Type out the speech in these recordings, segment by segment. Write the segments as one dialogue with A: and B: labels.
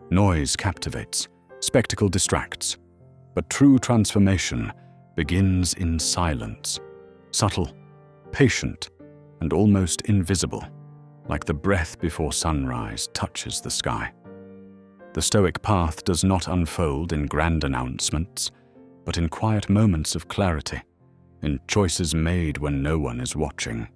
A: Noise captivates, spectacle distracts, but true transformation begins in silence, subtle, patient, and almost invisible, like the breath before sunrise touches the sky. The Stoic path does not unfold in grand announcements, but in quiet moments of clarity, in choices made when no one is watching.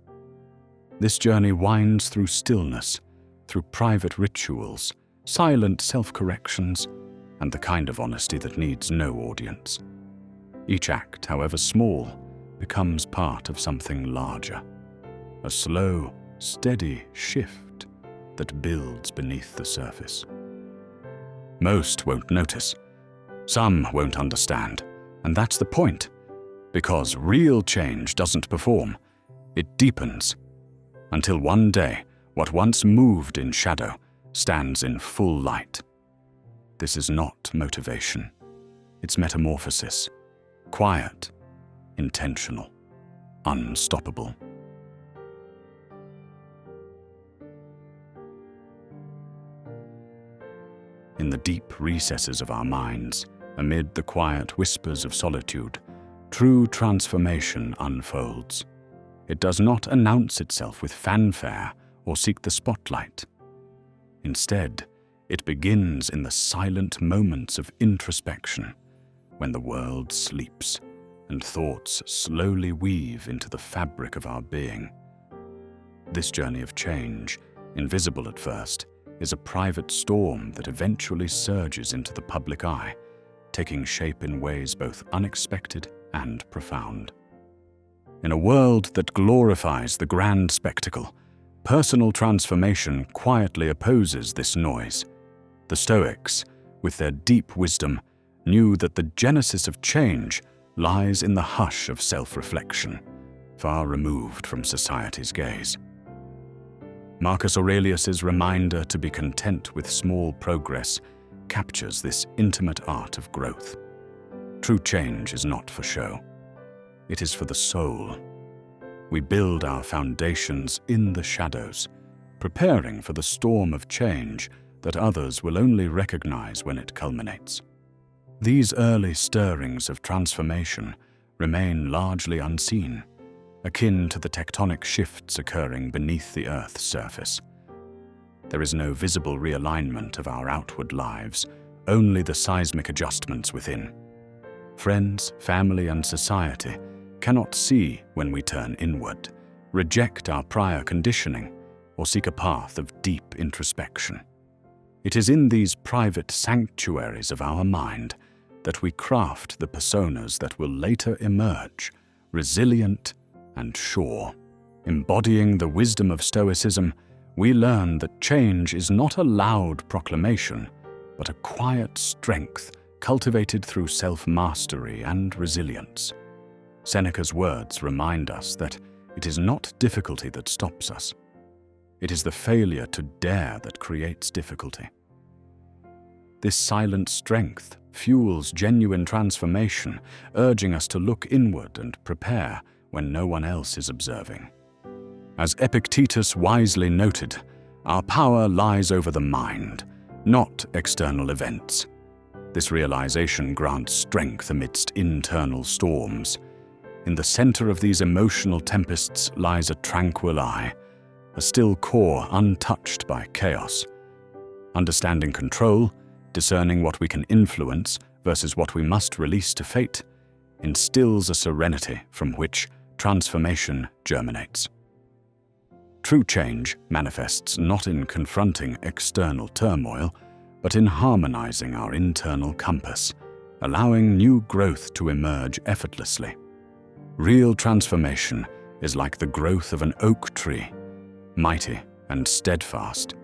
A: This journey winds through stillness, through private rituals, silent self-corrections, and the kind of honesty that needs no audience. Each act, however small, becomes part of something larger, a slow, steady shift that builds beneath the surface. Most won't notice. Some won't understand. And that's the point. Because real change doesn't perform. It deepens. Until one day, what once moved in shadow stands in full light. This is not motivation. It's metamorphosis. Quiet, intentional, unstoppable. In the deep recesses of our minds, amid the quiet whispers of solitude, true transformation unfolds. It does not announce itself with fanfare or seek the spotlight. Instead, it begins in the silent moments of introspection, when the world sleeps and thoughts slowly weave into the fabric of our being. This journey of change, invisible at first, is a private storm that eventually surges into the public eye, taking shape in ways both unexpected and profound. In a world that glorifies the grand spectacle, personal transformation quietly opposes this noise. The Stoics, with their deep wisdom, knew that the genesis of change lies in the hush of self-reflection, far removed from society's gaze. Marcus Aurelius's reminder to be content with small progress captures this intimate art of growth. True change is not for show. It is for the soul. We build our foundations in the shadows, preparing for the storm of change that others will only recognize when it culminates. These early stirrings of transformation remain largely unseen, akin to the tectonic shifts occurring beneath the Earth's surface. There is no visible realignment of our outward lives, only the seismic adjustments within. Friends, family, and society cannot see when we turn inward, reject our prior conditioning, or seek a path of deep introspection. It is in these private sanctuaries of our mind that we craft the personas that will later emerge, resilient and sure. Embodying the wisdom of Stoicism, we learn that change is not a loud proclamation, but a quiet strength cultivated through self-mastery and resilience. Seneca's words remind us that it is not difficulty that stops us. It is the failure to dare that creates difficulty. This silent strength fuels genuine transformation, urging us to look inward and prepare when no one else is observing. As Epictetus wisely noted, our power lies over the mind, not external events. This realization grants strength amidst internal storms. In the center of these emotional tempests lies a tranquil eye, a still core untouched by chaos. Understanding control, discerning what we can influence versus what we must release to fate, instills a serenity from which transformation germinates. True change manifests not in confronting external turmoil, but in harmonizing our internal compass, allowing new growth to emerge effortlessly. Real transformation is like the growth of an oak tree, mighty and steadfast.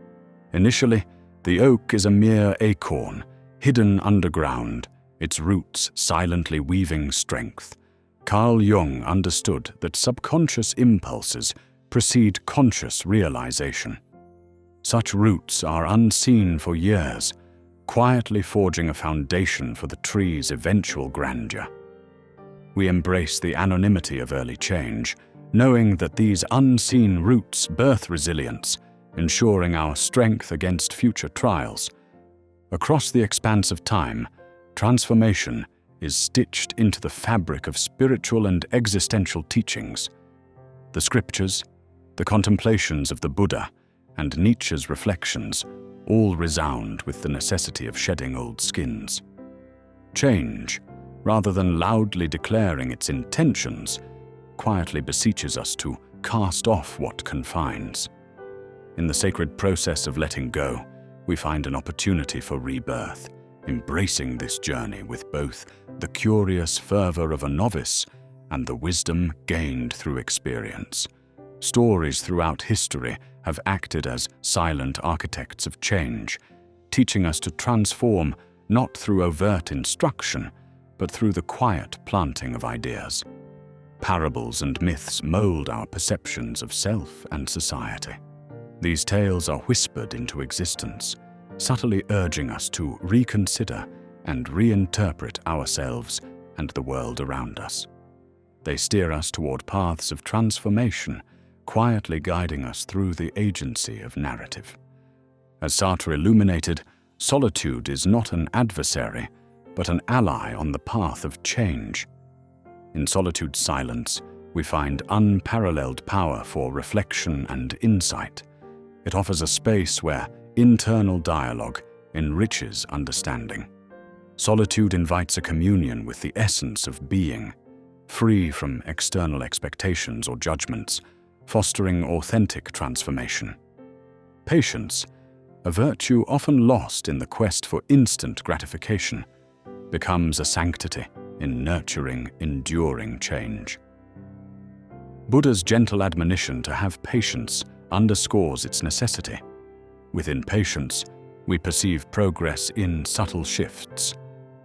A: Initially, the oak is a mere acorn, hidden underground, its roots silently weaving strength. Carl Jung understood that subconscious impulses precede conscious realization. Such roots are unseen for years, quietly forging a foundation for the tree's eventual grandeur. We embrace the anonymity of early change, knowing that these unseen roots birth resilience, ensuring our strength against future trials. Across the expanse of time, transformation is stitched into the fabric of spiritual and existential teachings. The scriptures, the contemplations of the Buddha, and Nietzsche's reflections all resound with the necessity of shedding old skins. Change, rather than loudly declaring its intentions, quietly beseeches us to cast off what confines. In the sacred process of letting go, we find an opportunity for rebirth, embracing this journey with both the curious fervor of a novice and the wisdom gained through experience. Stories throughout history have acted as silent architects of change, teaching us to transform not through overt instruction, but through the quiet planting of ideas. Parables and myths mold our perceptions of self and society. These tales are whispered into existence, subtly urging us to reconsider and reinterpret ourselves and the world around us. They steer us toward paths of transformation, quietly guiding us through the agency of narrative. As Sartre illuminated, solitude is not an adversary, but an ally on the path of change. In solitude's silence, we find unparalleled power for reflection and insight. It offers a space where internal dialogue enriches understanding. Solitude invites a communion with the essence of being, free from external expectations or judgments, fostering authentic transformation. Patience, a virtue often lost in the quest for instant gratification, becomes a sanctity in nurturing, enduring change. Buddha's gentle admonition to have patience underscores its necessity. Within patience, we perceive progress in subtle shifts,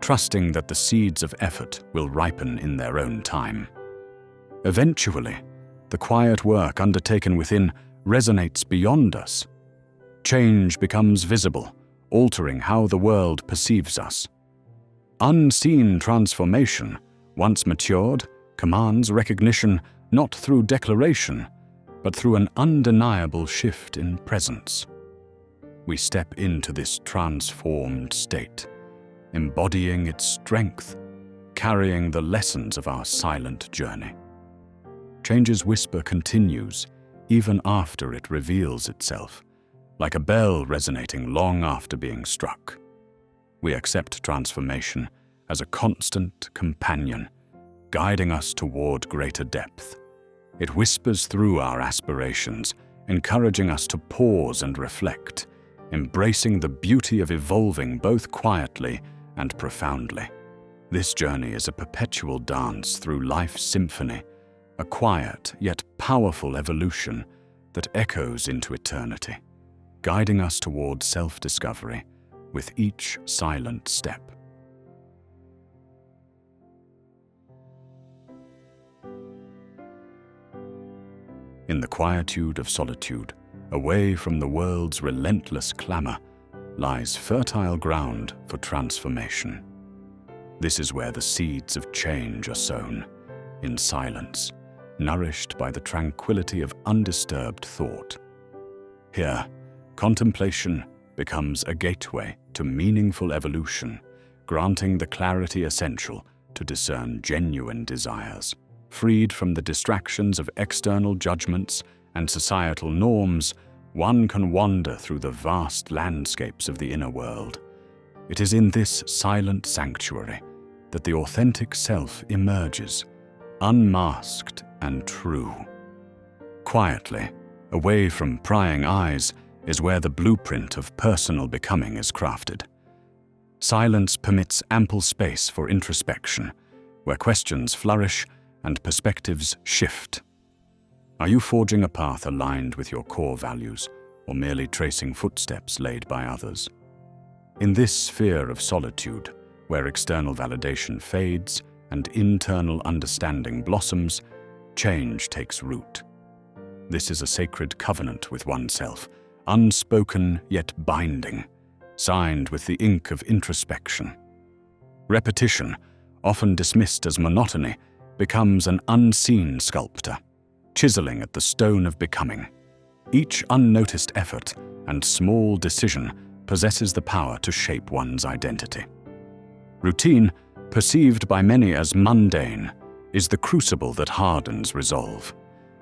A: trusting that the seeds of effort will ripen in their own time. Eventually, the quiet work undertaken within resonates beyond us. Change becomes visible, altering how the world perceives us. Unseen transformation, once matured, commands recognition not through declaration, but through an undeniable shift in presence. We step into this transformed state, embodying its strength, carrying the lessons of our silent journey. Change's whisper continues, even after it reveals itself, like a bell resonating long after being struck. We accept transformation as a constant companion, guiding us toward greater depth. It whispers through our aspirations, encouraging us to pause and reflect, embracing the beauty of evolving both quietly and profoundly. This journey is a perpetual dance through life's symphony, a quiet yet powerful evolution that echoes into eternity, guiding us toward self-discovery with each silent step. In the quietude of solitude, away from the world's relentless clamor, lies fertile ground for transformation. This is where the seeds of change are sown, in silence, nourished by the tranquility of undisturbed thought. Here, contemplation becomes a gateway to meaningful evolution, granting the clarity essential to discern genuine desires. Freed from the distractions of external judgments and societal norms, one can wander through the vast landscapes of the inner world. It is in this silent sanctuary that the authentic self emerges, unmasked and true. Quietly, away from prying eyes, is where the blueprint of personal becoming is crafted. Silence permits ample space for introspection, where questions flourish and perspectives shift. Are you forging a path aligned with your core values, or merely tracing footsteps laid by others? In this sphere of solitude, where external validation fades and internal understanding blossoms, change takes root. This is a sacred covenant with oneself, unspoken yet binding, signed with the ink of introspection. Repetition, often dismissed as monotony, becomes an unseen sculptor, chiseling at the stone of becoming. Each unnoticed effort and small decision possesses the power to shape one's identity. Routine, perceived by many as mundane, is the crucible that hardens resolve.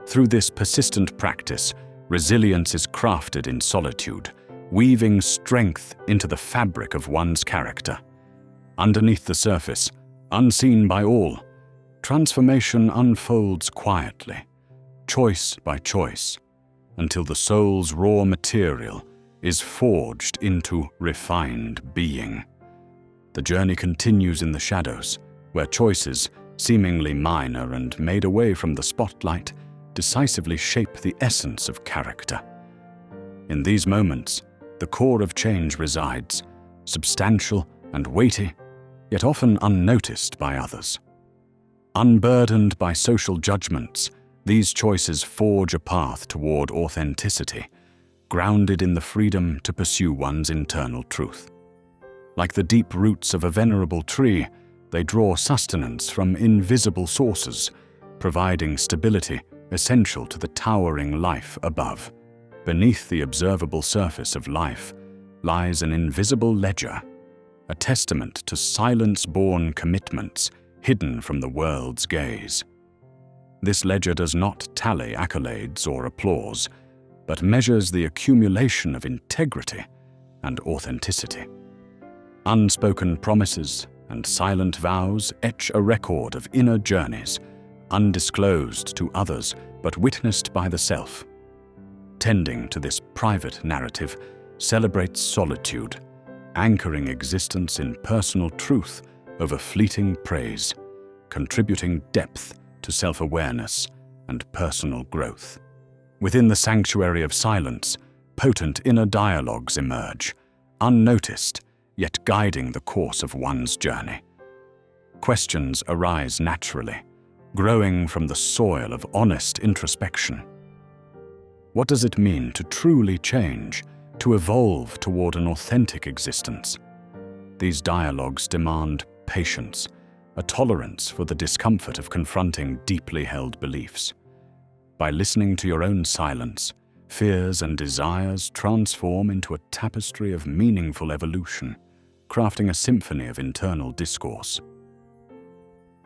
A: Through this persistent practice, resilience is crafted in solitude, weaving strength into the fabric of one's character. Underneath the surface, unseen by all, transformation unfolds quietly, choice by choice, until the soul's raw material is forged into refined being. The journey continues in the shadows, where choices, seemingly minor and made away from the spotlight, decisively shape the essence of character. In these moments, the core of change resides, substantial and weighty, yet often unnoticed by others. Unburdened by social judgments, these choices forge a path toward authenticity, grounded in the freedom to pursue one's internal truth. Like the deep roots of a venerable tree, they draw sustenance from invisible sources, providing stability essential to the towering life above. Beneath the observable surface of life lies an invisible ledger, a testament to silence-born commitments hidden from the world's gaze. This ledger does not tally accolades or applause, but measures the accumulation of integrity and authenticity. Unspoken promises and silent vows etch a record of inner journeys, undisclosed to others but witnessed by the self. Tending to this private narrative celebrates solitude, anchoring existence in personal truth over fleeting praise, contributing depth to self-awareness and personal growth. Within the sanctuary of silence, potent inner dialogues emerge, unnoticed, yet guiding the course of one's journey. Questions arise naturally, growing from the soil of honest introspection. What does it mean to truly change, to evolve toward an authentic existence? These dialogues demand patience, a tolerance for the discomfort of confronting deeply held beliefs. By listening to your own silence, fears and desires transform into a tapestry of meaningful evolution, crafting a symphony of internal discourse.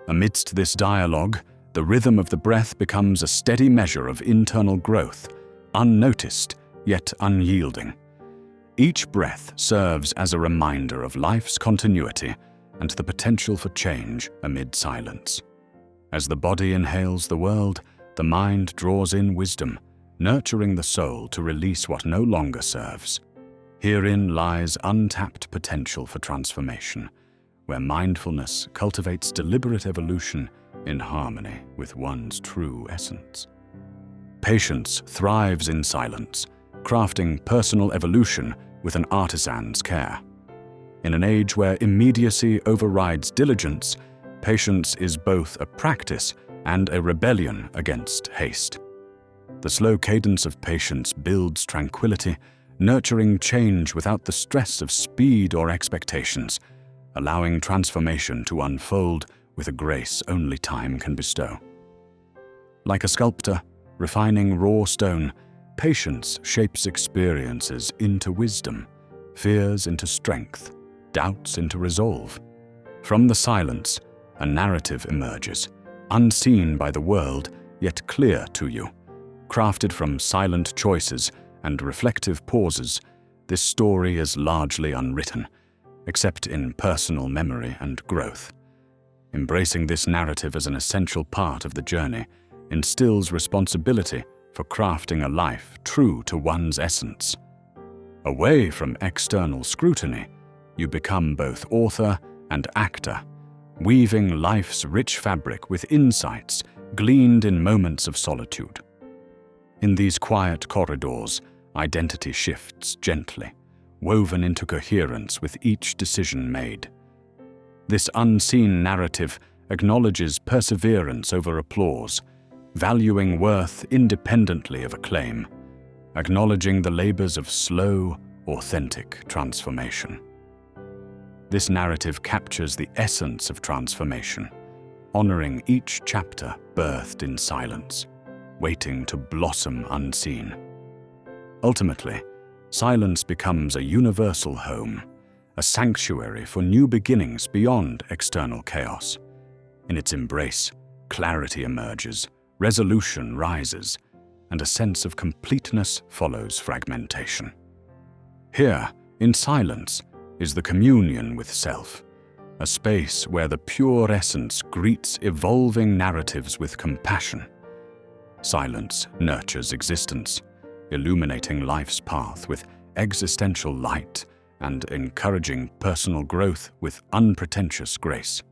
A: Amidst this dialogue, the rhythm of the breath becomes a steady measure of internal growth, unnoticed yet unyielding. Each breath serves as a reminder of life's continuity and the potential for change amid silence. As the body inhales the world, the mind draws in wisdom, nurturing the soul to release what no longer serves. Herein lies untapped potential for transformation, where mindfulness cultivates deliberate evolution in harmony with one's true essence. Patience thrives in silence, crafting personal evolution with an artisan's care. In an age where immediacy overrides diligence, patience is both a practice and a rebellion against haste. The slow cadence of patience builds tranquility, nurturing change without the stress of speed or expectations, allowing transformation to unfold with a grace only time can bestow. Like a sculptor, refining raw stone, patience shapes experiences into wisdom, fears into strength, doubts into resolve. From the silence, a narrative emerges, unseen by the world, yet clear to you. Crafted from silent choices and reflective pauses, this story is largely unwritten, except in personal memory and growth. Embracing this narrative as an essential part of the journey instills responsibility for crafting a life true to one's essence. Away from external scrutiny, you become both author and actor, weaving life's rich fabric with insights gleaned in moments of solitude. In these quiet corridors, identity shifts gently, woven into coherence with each decision made. This unseen narrative acknowledges perseverance over applause, valuing worth independently of acclaim, acknowledging the labors of slow, authentic transformation. This narrative captures the essence of transformation, honoring each chapter birthed in silence, waiting to blossom unseen. Ultimately, silence becomes a universal home, a sanctuary for new beginnings beyond external chaos. In its embrace, clarity emerges, resolution rises, and a sense of completeness follows fragmentation. Here, in silence, is the communion with self, a space where the pure essence greets evolving narratives with compassion. Silence nurtures existence, illuminating life's path with existential light and encouraging personal growth with unpretentious grace.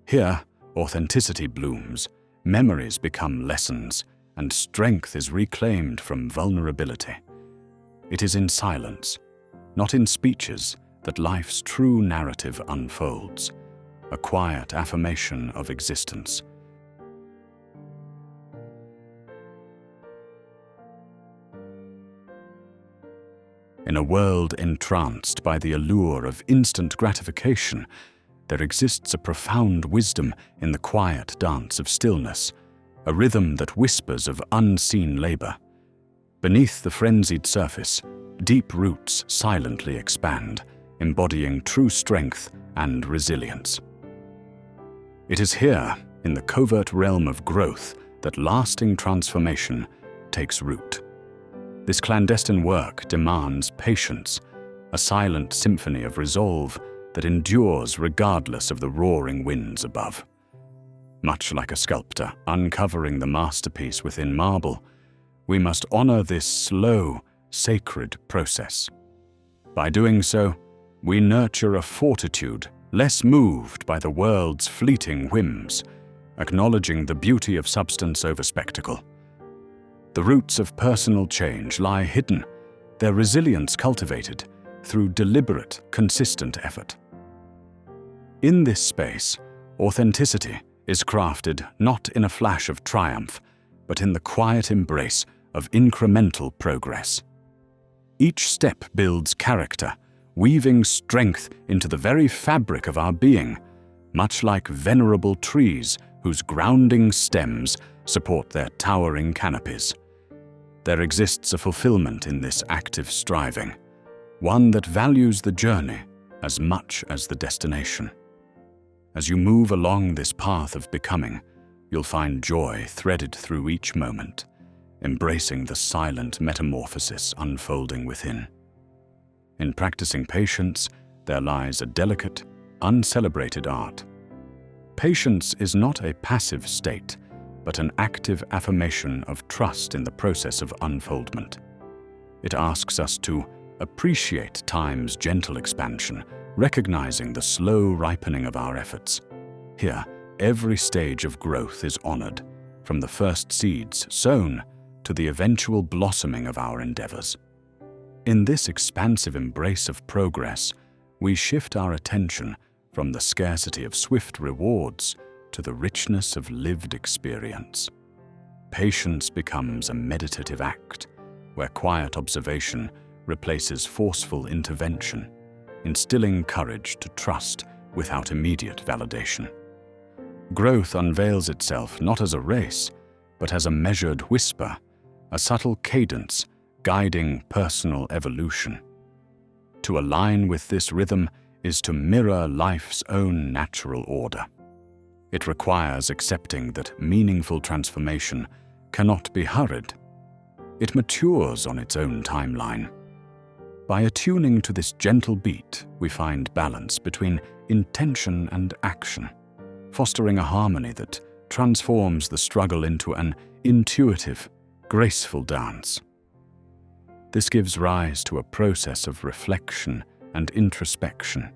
A: Here, authenticity blooms, memories become lessons, and strength is reclaimed from vulnerability. It is in silence, not in speeches, that life's true narrative unfolds, a quiet affirmation of existence. In a world entranced by the allure of instant gratification, there exists a profound wisdom in the quiet dance of stillness, a rhythm that whispers of unseen labor. Beneath the frenzied surface, deep roots silently expand, embodying true strength and resilience. It is here, in the covert realm of growth, that lasting transformation takes root. This clandestine work demands patience, a silent symphony of resolve that endures regardless of the roaring winds above. Much like a sculptor uncovering the masterpiece within marble, we must honor this slow, sacred process. By doing so, we nurture a fortitude less moved by the world's fleeting whims, acknowledging the beauty of substance over spectacle. The roots of personal change lie hidden, their resilience cultivated through deliberate, consistent effort. In this space, authenticity is crafted not in a flash of triumph, but in the quiet embrace of incremental progress. Each step builds character, weaving strength into the very fabric of our being, much like venerable trees whose grounding stems support their towering canopies. There exists a fulfillment in this active striving, one that values the journey as much as the destination. As you move along this path of becoming, you'll find joy threaded through each moment, embracing the silent metamorphosis unfolding within. In practicing patience, there lies a delicate, uncelebrated art. Patience is not a passive state, but an active affirmation of trust in the process of unfoldment. It asks us to appreciate time's gentle expansion, recognizing the slow ripening of our efforts. Here, every stage of growth is honored, from the first seeds sown to the eventual blossoming of our endeavors. In this expansive embrace of progress, we shift our attention from the scarcity of swift rewards to the richness of lived experience. Patience becomes a meditative act, where quiet observation replaces forceful intervention, instilling courage to trust without immediate validation. Growth unveils itself not as a race, but as a measured whisper, a subtle cadence guiding personal evolution. To align with this rhythm is to mirror life's own natural order. It requires accepting that meaningful transformation cannot be hurried. It matures on its own timeline. By attuning to this gentle beat, we find balance between intention and action, fostering a harmony that transforms the struggle into an intuitive, graceful dance. This gives rise to a process of reflection and introspection,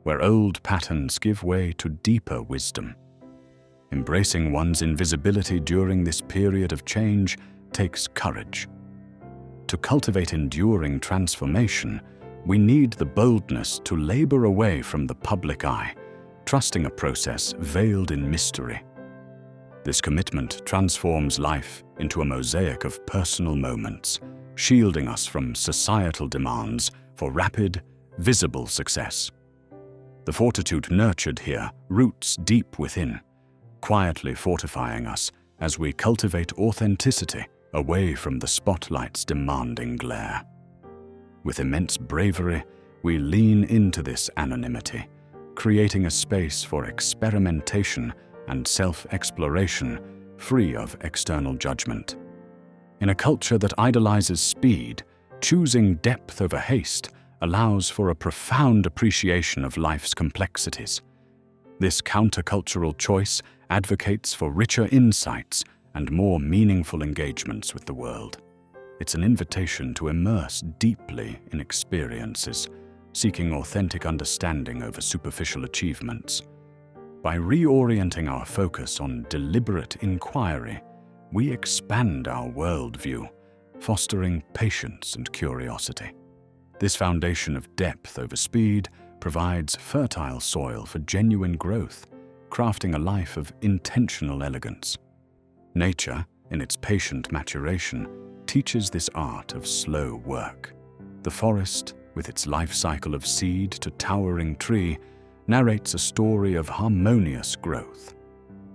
A: where old patterns give way to deeper wisdom. Embracing one's invisibility during this period of change takes courage. To cultivate enduring transformation, we need the boldness to labor away from the public eye, trusting a process veiled in mystery. This commitment transforms life into a mosaic of personal moments, shielding us from societal demands for rapid, visible success. The fortitude nurtured here roots deep within, quietly fortifying us as we cultivate authenticity away from the spotlight's demanding glare. With immense bravery, we lean into this anonymity, creating a space for experimentation and self-exploration free of external judgment. In a culture that idolizes speed, choosing depth over haste allows for a profound appreciation of life's complexities. This countercultural choice advocates for richer insights and more meaningful engagements with the world. It's an invitation to immerse deeply in experiences, seeking authentic understanding over superficial achievements. By reorienting our focus on deliberate inquiry, we expand our worldview, fostering patience and curiosity. This foundation of depth over speed provides fertile soil for genuine growth, crafting a life of intentional elegance. Nature, in its patient maturation, teaches this art of slow work. The forest, with its life cycle of seed to towering tree, narrates a story of harmonious growth.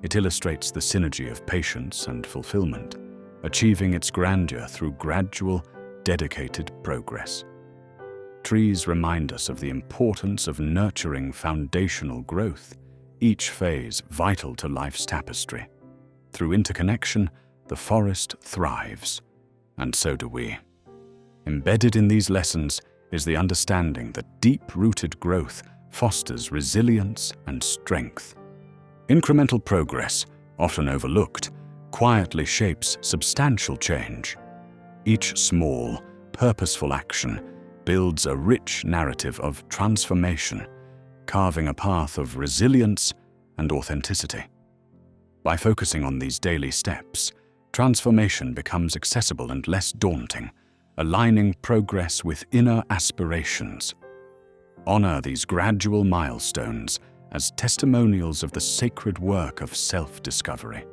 A: It illustrates the synergy of patience and fulfillment, achieving its grandeur through gradual, dedicated progress. Trees remind us of the importance of nurturing foundational growth, each phase vital to life's tapestry. Through interconnection, the forest thrives, and so do we. Embedded in these lessons is the understanding that deep-rooted growth fosters resilience and strength. Incremental progress, often overlooked, quietly shapes substantial change. Each small, purposeful action builds a rich narrative of transformation, carving a path of resilience and authenticity. By focusing on these daily steps, transformation becomes accessible and less daunting, aligning progress with inner aspirations. Honor these gradual milestones as testimonials of the sacred work of self-discovery,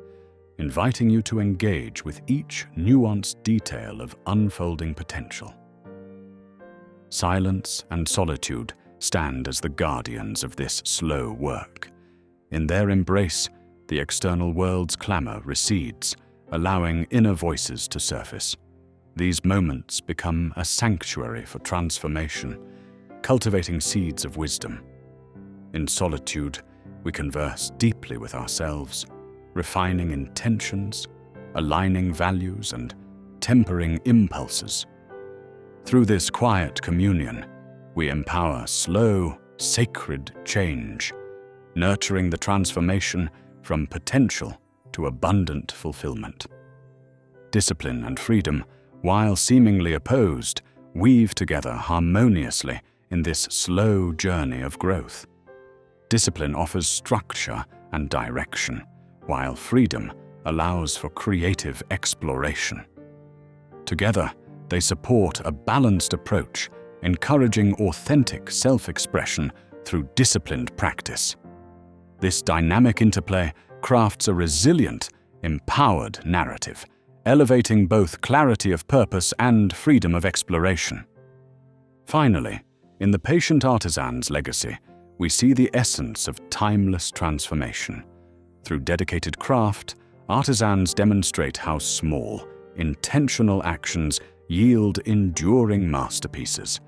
A: inviting you to engage with each nuanced detail of unfolding potential. Silence and solitude stand as the guardians of this slow work. In their embrace, the external world's clamor recedes, allowing inner voices to surface. These moments become a sanctuary for transformation, cultivating seeds of wisdom. In solitude, we converse deeply with ourselves, refining intentions, aligning values, and tempering impulses. Through this quiet communion, we empower slow, sacred change, nurturing the transformation from potential to abundant fulfillment. Discipline and freedom, while seemingly opposed, weave together harmoniously in this slow journey of growth. Discipline offers structure and direction, while freedom allows for creative exploration. Together, they support a balanced approach, encouraging authentic self-expression through disciplined practice. This dynamic interplay crafts a resilient, empowered narrative, elevating both clarity of purpose and freedom of exploration. Finally, in the patient artisan's legacy, we see the essence of timeless transformation. Through dedicated craft, artisans demonstrate how small, intentional actions yield enduring masterpieces.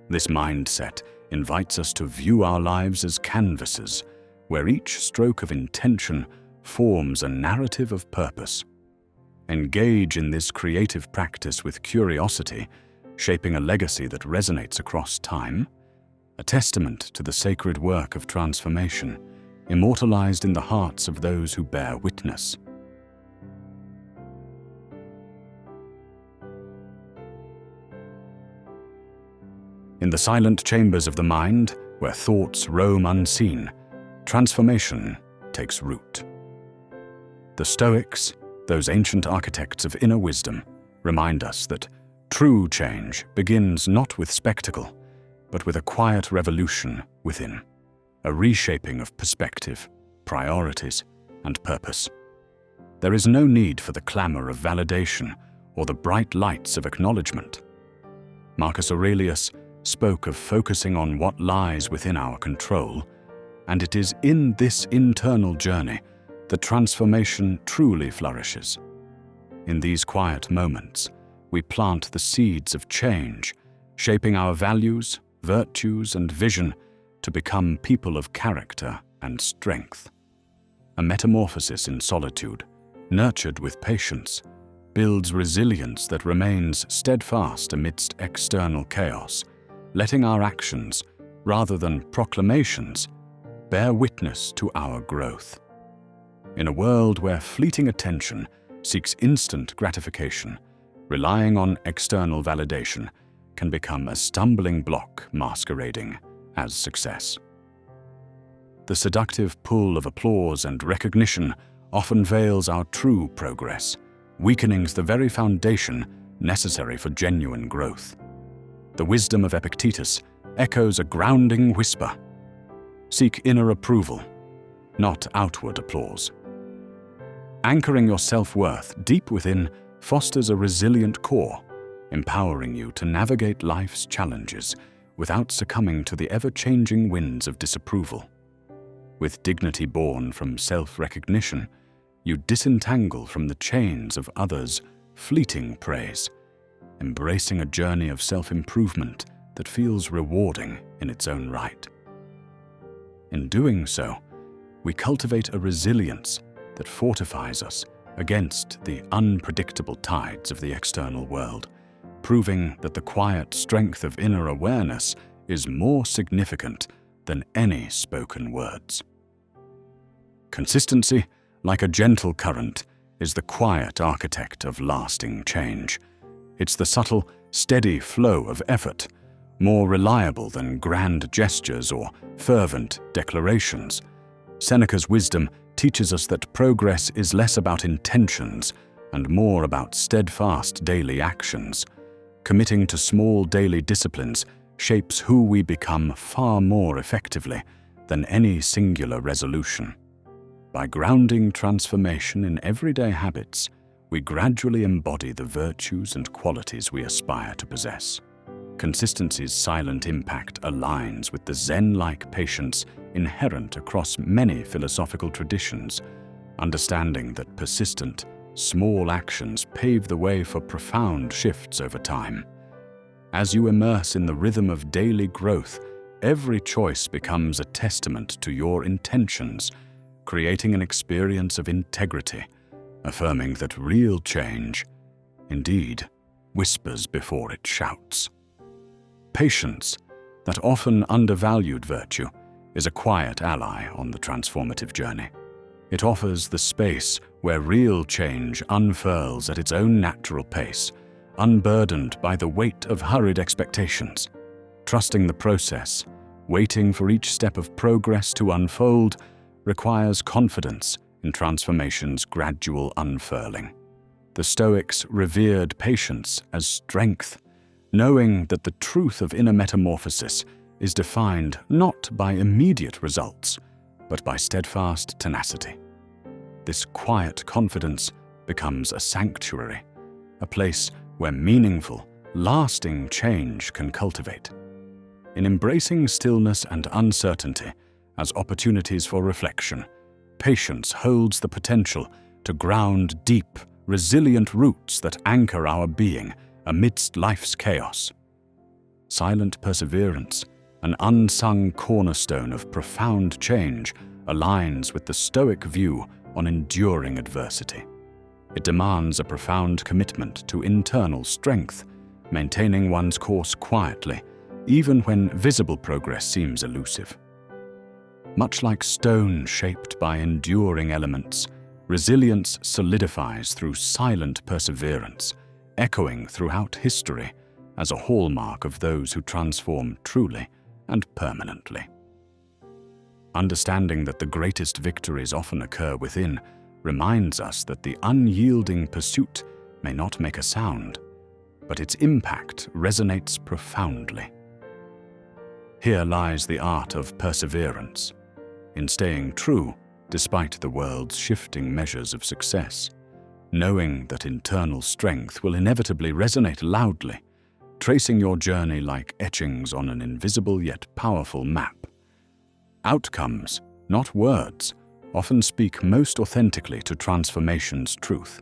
A: This mindset invites us to view our lives as canvases, where each stroke of intention forms a narrative of purpose. Engage in this creative practice with curiosity, shaping a legacy that resonates across time, a testament to the sacred work of transformation, immortalized in the hearts of those who bear witness. In the silent chambers of the mind, where thoughts roam unseen, transformation takes root. The Stoics, those ancient architects of inner wisdom, remind us that true change begins not with spectacle, but with a quiet revolution within, a reshaping of perspective, priorities, and purpose. There is no need for the clamor of validation or the bright lights of acknowledgement. Marcus Aurelius spoke of focusing on what lies within our control, and it is in this internal journey that transformation truly flourishes. In these quiet moments, we plant the seeds of change, shaping our values, virtues, and vision to become people of character and strength. A metamorphosis in solitude, nurtured with patience, builds resilience that remains steadfast amidst external chaos, letting our actions, rather than proclamations, bear witness to our growth. In a world where fleeting attention seeks instant gratification, relying on external validation can become a stumbling block masquerading as success. The seductive pull of applause and recognition often veils our true progress, weakening the very foundation necessary for genuine growth. The wisdom of Epictetus echoes a grounding whisper: seek inner approval, not outward applause. Anchoring your self-worth deep within fosters a resilient core, empowering you to navigate life's challenges without succumbing to the ever-changing winds of disapproval. With dignity born from self-recognition, you disentangle from the chains of others' fleeting praise, embracing a journey of self-improvement that feels rewarding in its own right. In doing so, we cultivate a resilience that fortifies us against the unpredictable tides of the external world, proving that the quiet strength of inner awareness is more significant than any spoken words. Consistency, like a gentle current, is the quiet architect of lasting change. It's the subtle, steady flow of effort, more reliable than grand gestures or fervent declarations. Seneca's wisdom teaches us that progress is less about intentions and more about steadfast daily actions. Committing to small daily disciplines shapes who we become far more effectively than any singular resolution. By grounding transformation in everyday habits, we gradually embody the virtues and qualities we aspire to possess. Consistency's silent impact aligns with the Zen-like patience inherent across many philosophical traditions, understanding that persistent, small actions pave the way for profound shifts over time. As you immerse in the rhythm of daily growth, every choice becomes a testament to your intentions, creating an experience of integrity, affirming that real change, indeed, whispers before it shouts. Patience, that often undervalued virtue, is a quiet ally on the transformative journey. It offers the space where real change unfurls at its own natural pace, unburdened by the weight of hurried expectations. Trusting the process, waiting for each step of progress to unfold, requires confidence in transformation's gradual unfurling. The Stoics revered patience as strength, knowing that the truth of inner metamorphosis is defined not by immediate results, but by steadfast tenacity. This quiet confidence becomes a sanctuary, a place where meaningful, lasting change can cultivate. In embracing stillness and uncertainty as opportunities for reflection, patience holds the potential to ground deep, resilient roots that anchor our being amidst life's chaos. Silent perseverance, an unsung cornerstone of profound change, aligns with the Stoic view on enduring adversity. It demands a profound commitment to internal strength, maintaining one's course quietly, even when visible progress seems elusive. Much like stone shaped by enduring elements, resilience solidifies through silent perseverance, echoing throughout history as a hallmark of those who transform truly and permanently. Understanding that the greatest victories often occur within reminds us that the unyielding pursuit may not make a sound, but its impact resonates profoundly. Here lies the art of perseverance, in staying true despite the world's shifting measures of success, knowing that internal strength will inevitably resonate loudly, tracing your journey like etchings on an invisible yet powerful map. Outcomes, not words, often speak most authentically to transformation's truth.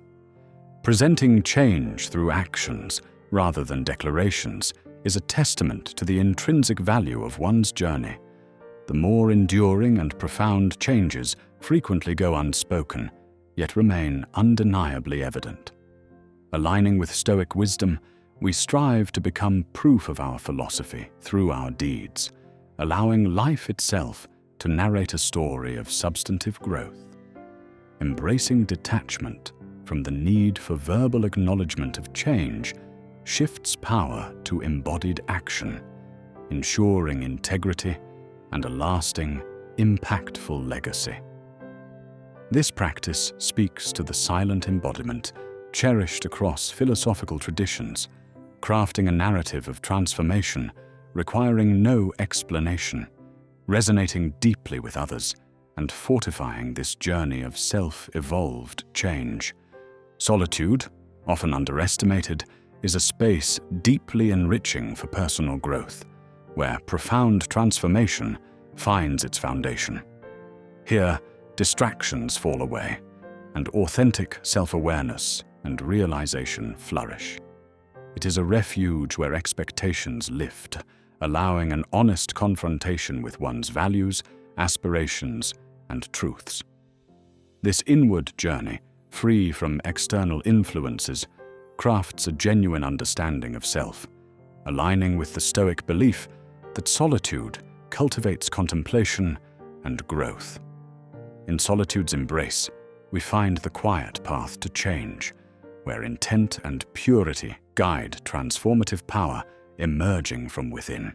A: Presenting change through actions rather than declarations, is a testament to the intrinsic value of one's journey. The more enduring and profound changes frequently go unspoken, yet remain undeniably evident. Aligning with Stoic wisdom, we strive to become proof of our philosophy through our deeds, allowing life itself to narrate a story of substantive growth. Embracing detachment from the need for verbal acknowledgement of change shifts power to embodied action, ensuring integrity and a lasting, impactful legacy. This practice speaks to the silent embodiment cherished across philosophical traditions, crafting a narrative of transformation requiring no explanation, resonating deeply with others, and fortifying this journey of self-evolved change. Solitude, often underestimated, is a space deeply enriching for personal growth, where profound transformation finds its foundation. Here, distractions fall away, and authentic self-awareness and realization flourish. It is a refuge where expectations lift, allowing an honest confrontation with one's values, aspirations, and truths. This inward journey, free from external influences, crafts a genuine understanding of self, aligning with the Stoic belief that solitude cultivates contemplation and growth. In solitude's embrace, we find the quiet path to change, where intent and purity guide transformative power emerging from within.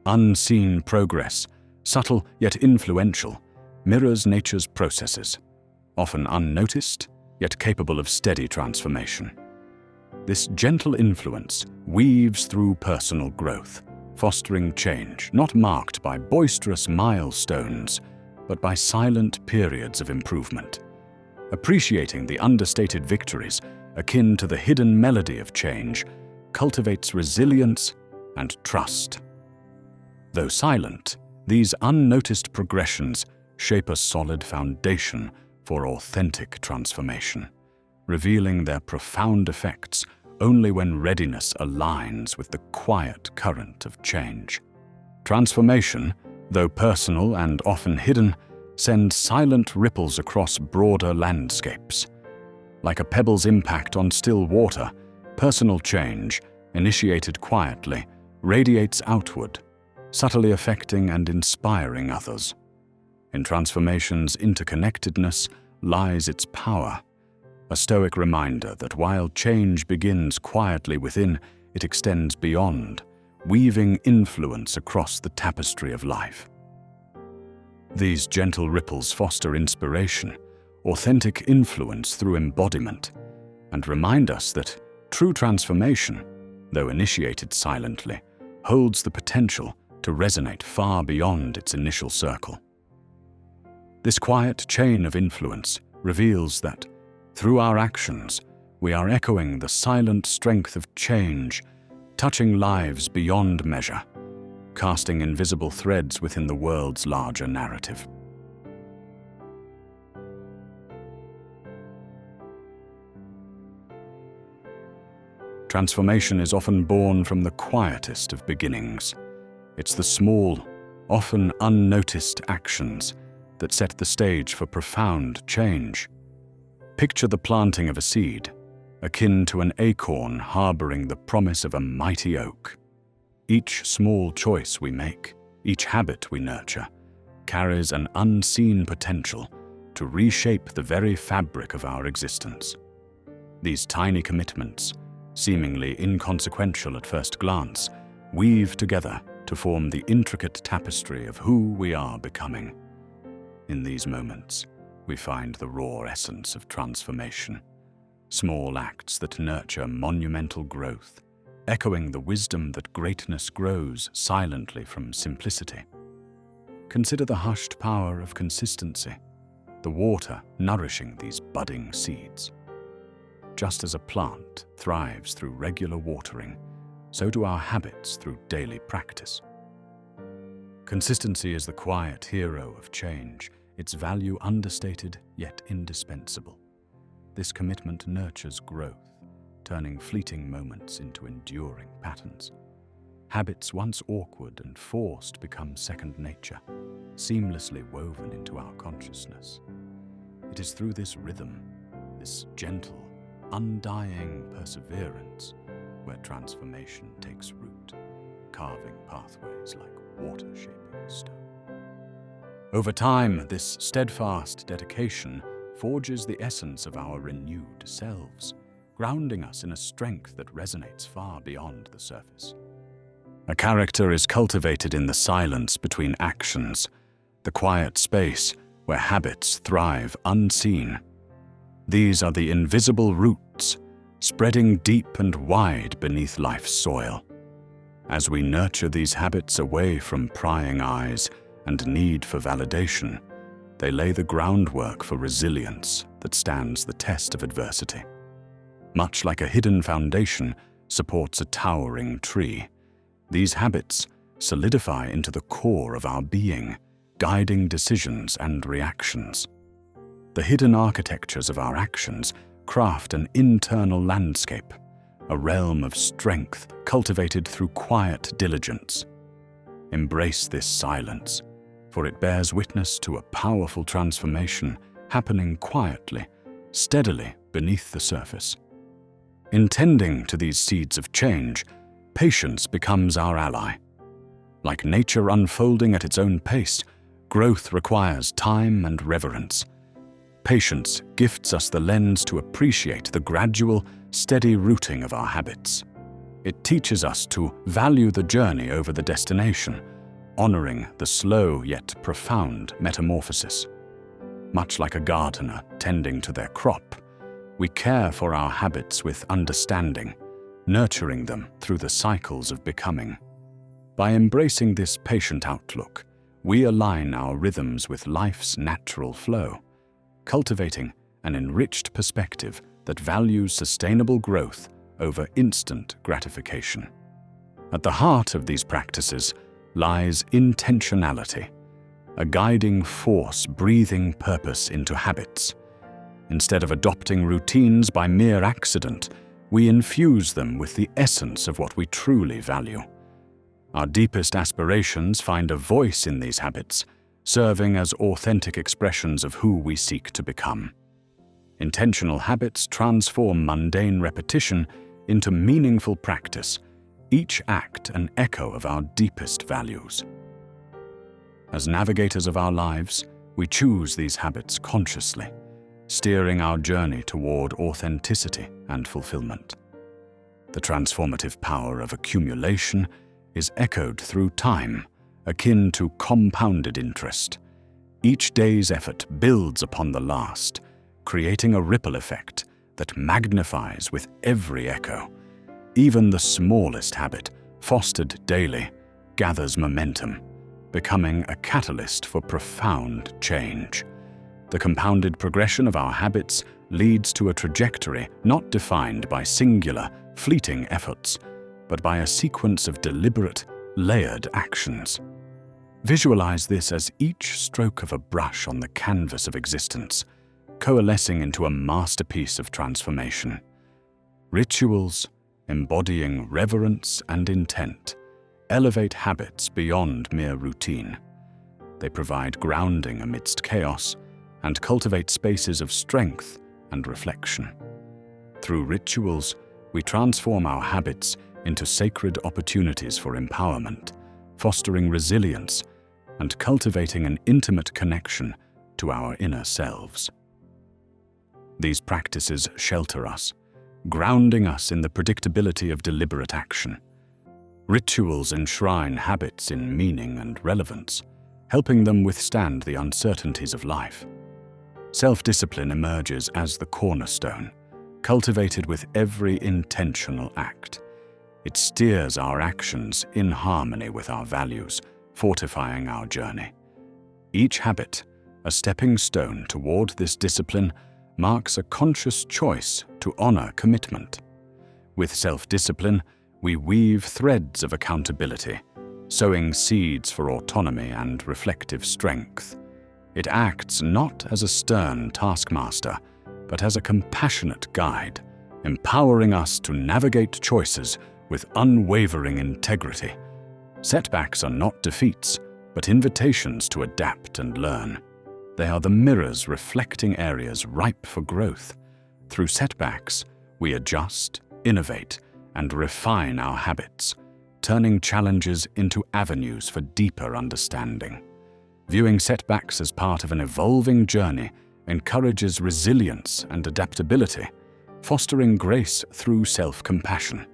A: Unseen progress, subtle yet influential, mirrors nature's processes, often unnoticed yet capable of steady transformation. This gentle influence weaves through personal growth, fostering change not marked by boisterous milestones, but by silent periods of improvement. Appreciating the understated victories, akin to the hidden melody of change, cultivates resilience and trust. Though silent, these unnoticed progressions shape a solid foundation for authentic transformation, revealing their profound effects only when readiness aligns with the quiet current of change. Transformation, though personal and often hidden, sends silent ripples across broader landscapes. Like a pebble's impact on still water, personal change, initiated quietly, radiates outward, subtly affecting and inspiring others. In transformation's interconnectedness lies its power, a Stoic reminder that while change begins quietly within, it extends beyond, weaving influence across the tapestry of life. These gentle ripples foster inspiration, authentic influence through embodiment, and remind us that true transformation, though initiated silently, holds the potential to resonate far beyond its initial circle. This quiet chain of influence reveals that, through our actions, we are echoing the silent strength of change, touching lives beyond measure, casting invisible threads within the world's larger narrative. Transformation is often born from the quietest of beginnings. It's the small, often unnoticed actions that set the stage for profound change. Picture the planting of a seed, akin to an acorn harboring the promise of a mighty oak. Each small choice we make, each habit we nurture, carries an unseen potential to reshape the very fabric of our existence. These tiny commitments, seemingly inconsequential at first glance, weave together to form the intricate tapestry of who we are becoming. In these moments, we find the raw essence of transformation, small acts that nurture monumental growth, echoing the wisdom that greatness grows silently from simplicity. Consider the hushed power of consistency, the water nourishing these budding seeds. Just as a plant thrives through regular watering, so do our habits through daily practice. Consistency is the quiet hero of change, its value understated yet indispensable. This commitment nurtures growth, turning fleeting moments into enduring patterns. Habits once awkward and forced become second nature, seamlessly woven into our consciousness. It is through this rhythm, this gentle, undying perseverance, where transformation takes root, carving pathways like water shaping stone. Over time, this steadfast dedication forges the essence of our renewed selves, grounding us in a strength that resonates far beyond the surface. A character is cultivated in the silence between actions, the quiet space where habits thrive unseen. These are the invisible roots, spreading deep and wide beneath life's soil. As we nurture these habits away from prying eyes and need for validation, they lay the groundwork for resilience that stands the test of adversity. Much like a hidden foundation supports a towering tree, these habits solidify into the core of our being, guiding decisions and reactions. The hidden architectures of our actions craft an internal landscape, a realm of strength cultivated through quiet diligence. Embrace this silence, for it bears witness to a powerful transformation happening quietly, steadily beneath the surface. In tending to these seeds of change, patience becomes our ally. Like nature unfolding at its own pace, growth requires time and reverence. Patience gifts us the lens to appreciate the gradual, steady rooting of our habits. It teaches us to value the journey over the destination, honoring the slow yet profound metamorphosis. Much like a gardener tending to their crop, we care for our habits with understanding, nurturing them through the cycles of becoming. By embracing this patient outlook, we align our rhythms with life's natural flow, cultivating an enriched perspective that values sustainable growth over instant gratification. At the heart of these practices lies intentionality, a guiding force breathing purpose into habits. Instead of adopting routines by mere accident, we infuse them with the essence of what we truly value. Our deepest aspirations find a voice in these habits, serving as authentic expressions of who we seek to become. Intentional habits transform mundane repetition into meaningful practice, each act an echo of our deepest values. As navigators of our lives, we choose these habits consciously, steering our journey toward authenticity and fulfillment. The transformative power of accumulation is echoed through time, akin to compounded interest. Each day's effort builds upon the last, creating a ripple effect that magnifies with every echo. Even the smallest habit, fostered daily, gathers momentum, becoming a catalyst for profound change. The compounded progression of our habits leads to a trajectory not defined by singular, fleeting efforts, but by a sequence of deliberate, layered actions. Visualize this as each stroke of a brush on the canvas of existence, coalescing into a masterpiece of transformation. Rituals, embodying reverence and intent, elevate habits beyond mere routine. They provide grounding amidst chaos and cultivate spaces of strength and reflection. Through rituals, we transform our habits into sacred opportunities for empowerment, fostering resilience and cultivating an intimate connection to our inner selves. These practices shelter us, grounding us in the predictability of deliberate action. Rituals enshrine habits in meaning and relevance, helping them withstand the uncertainties of life. Self-discipline emerges as the cornerstone, cultivated with every intentional act. It steers our actions in harmony with our values, fortifying our journey. Each habit, a stepping stone toward this discipline, marks a conscious choice to honor commitment. With self-discipline, we weave threads of accountability, sowing seeds for autonomy and reflective strength. It acts not as a stern taskmaster, but as a compassionate guide, empowering us to navigate choices with unwavering integrity. Setbacks are not defeats, but invitations to adapt and learn. They are the mirrors reflecting areas ripe for growth. Through setbacks, we adjust, innovate, and refine our habits, turning challenges into avenues for deeper understanding. Viewing setbacks as part of an evolving journey encourages resilience and adaptability, fostering grace through self-compassion.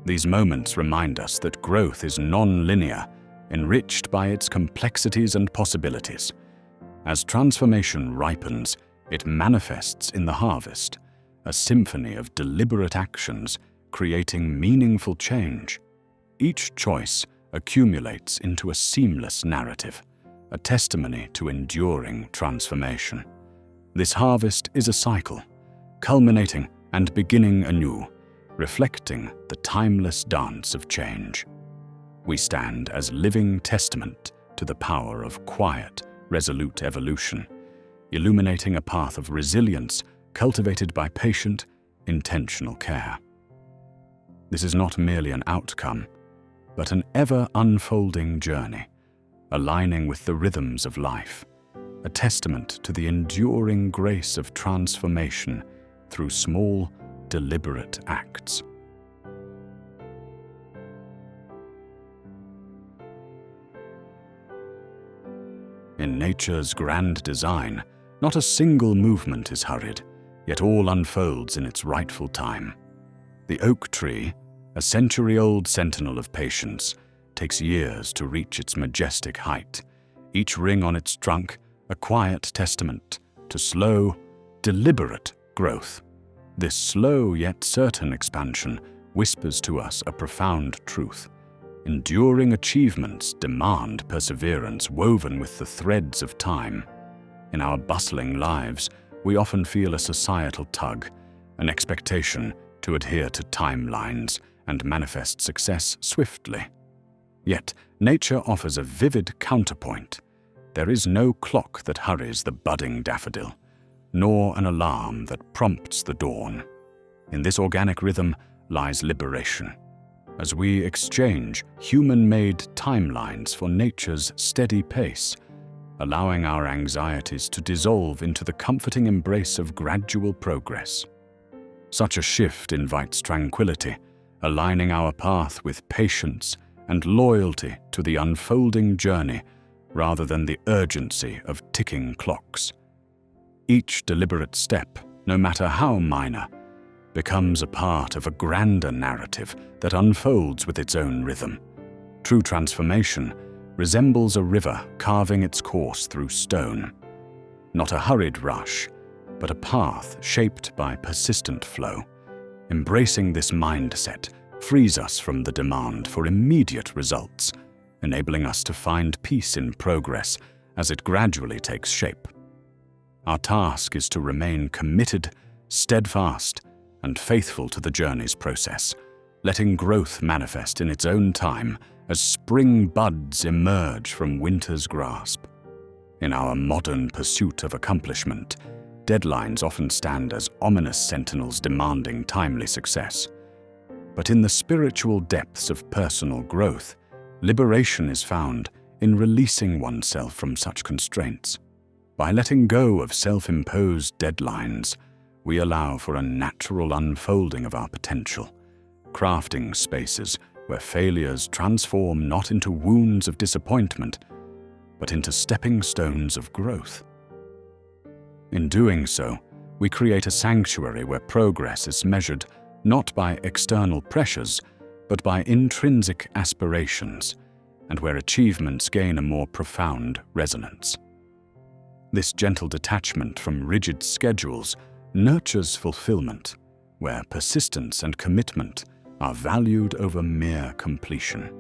A: These moments remind us that growth is non-linear, enriched by its complexities and possibilities. As transformation ripens, it manifests in the harvest, a symphony of deliberate actions creating meaningful change. Each choice accumulates into a seamless narrative, a testimony to enduring transformation. This harvest is a cycle, culminating and beginning anew, reflecting the timeless dance of change. We stand as living testament to the power of quiet, resolute evolution, illuminating a path of resilience cultivated by patient, intentional care. This is not merely an outcome, but an ever-unfolding journey, aligning with the rhythms of life, a testament to the enduring grace of transformation through small, deliberate acts. In nature's grand design, not a single movement is hurried, yet all unfolds in its rightful time. The oak tree, a century-old sentinel of patience, takes years to reach its majestic height, each ring on its trunk a quiet testament to slow, deliberate growth. This slow yet certain expansion whispers to us a profound truth. Enduring achievements demand perseverance woven with the threads of time. In our bustling lives, we often feel a societal tug, an expectation to adhere to timelines and manifest success swiftly. Yet, nature offers a vivid counterpoint. There is no clock that hurries the budding daffodil, nor an alarm that prompts the dawn. In this organic rhythm lies liberation, as we exchange human-made timelines for nature's steady pace, allowing our anxieties to dissolve into the comforting embrace of gradual progress. Such a shift invites tranquility, aligning our path with patience and loyalty to the unfolding journey rather than the urgency of ticking clocks. Each deliberate step, no matter how minor, becomes a part of a grander narrative that unfolds with its own rhythm. True transformation resembles a river carving its course through stone. Not a hurried rush, but a path shaped by persistent flow. Embracing this mindset frees us from the demand for immediate results, enabling us to find peace in progress as it gradually takes shape. Our task is to remain committed, steadfast, and faithful to the journey's process, letting growth manifest in its own time as spring buds emerge from winter's grasp. In our modern pursuit of accomplishment, deadlines often stand as ominous sentinels demanding timely success. But in the spiritual depths of personal growth, liberation is found in releasing oneself from such constraints. By letting go of self-imposed deadlines, we allow for a natural unfolding of our potential, crafting spaces where failures transform not into wounds of disappointment, but into stepping stones of growth. In doing so, we create a sanctuary where progress is measured not by external pressures, but by intrinsic aspirations, and where achievements gain a more profound resonance. This gentle detachment from rigid schedules nurtures fulfillment, where persistence and commitment are valued over mere completion.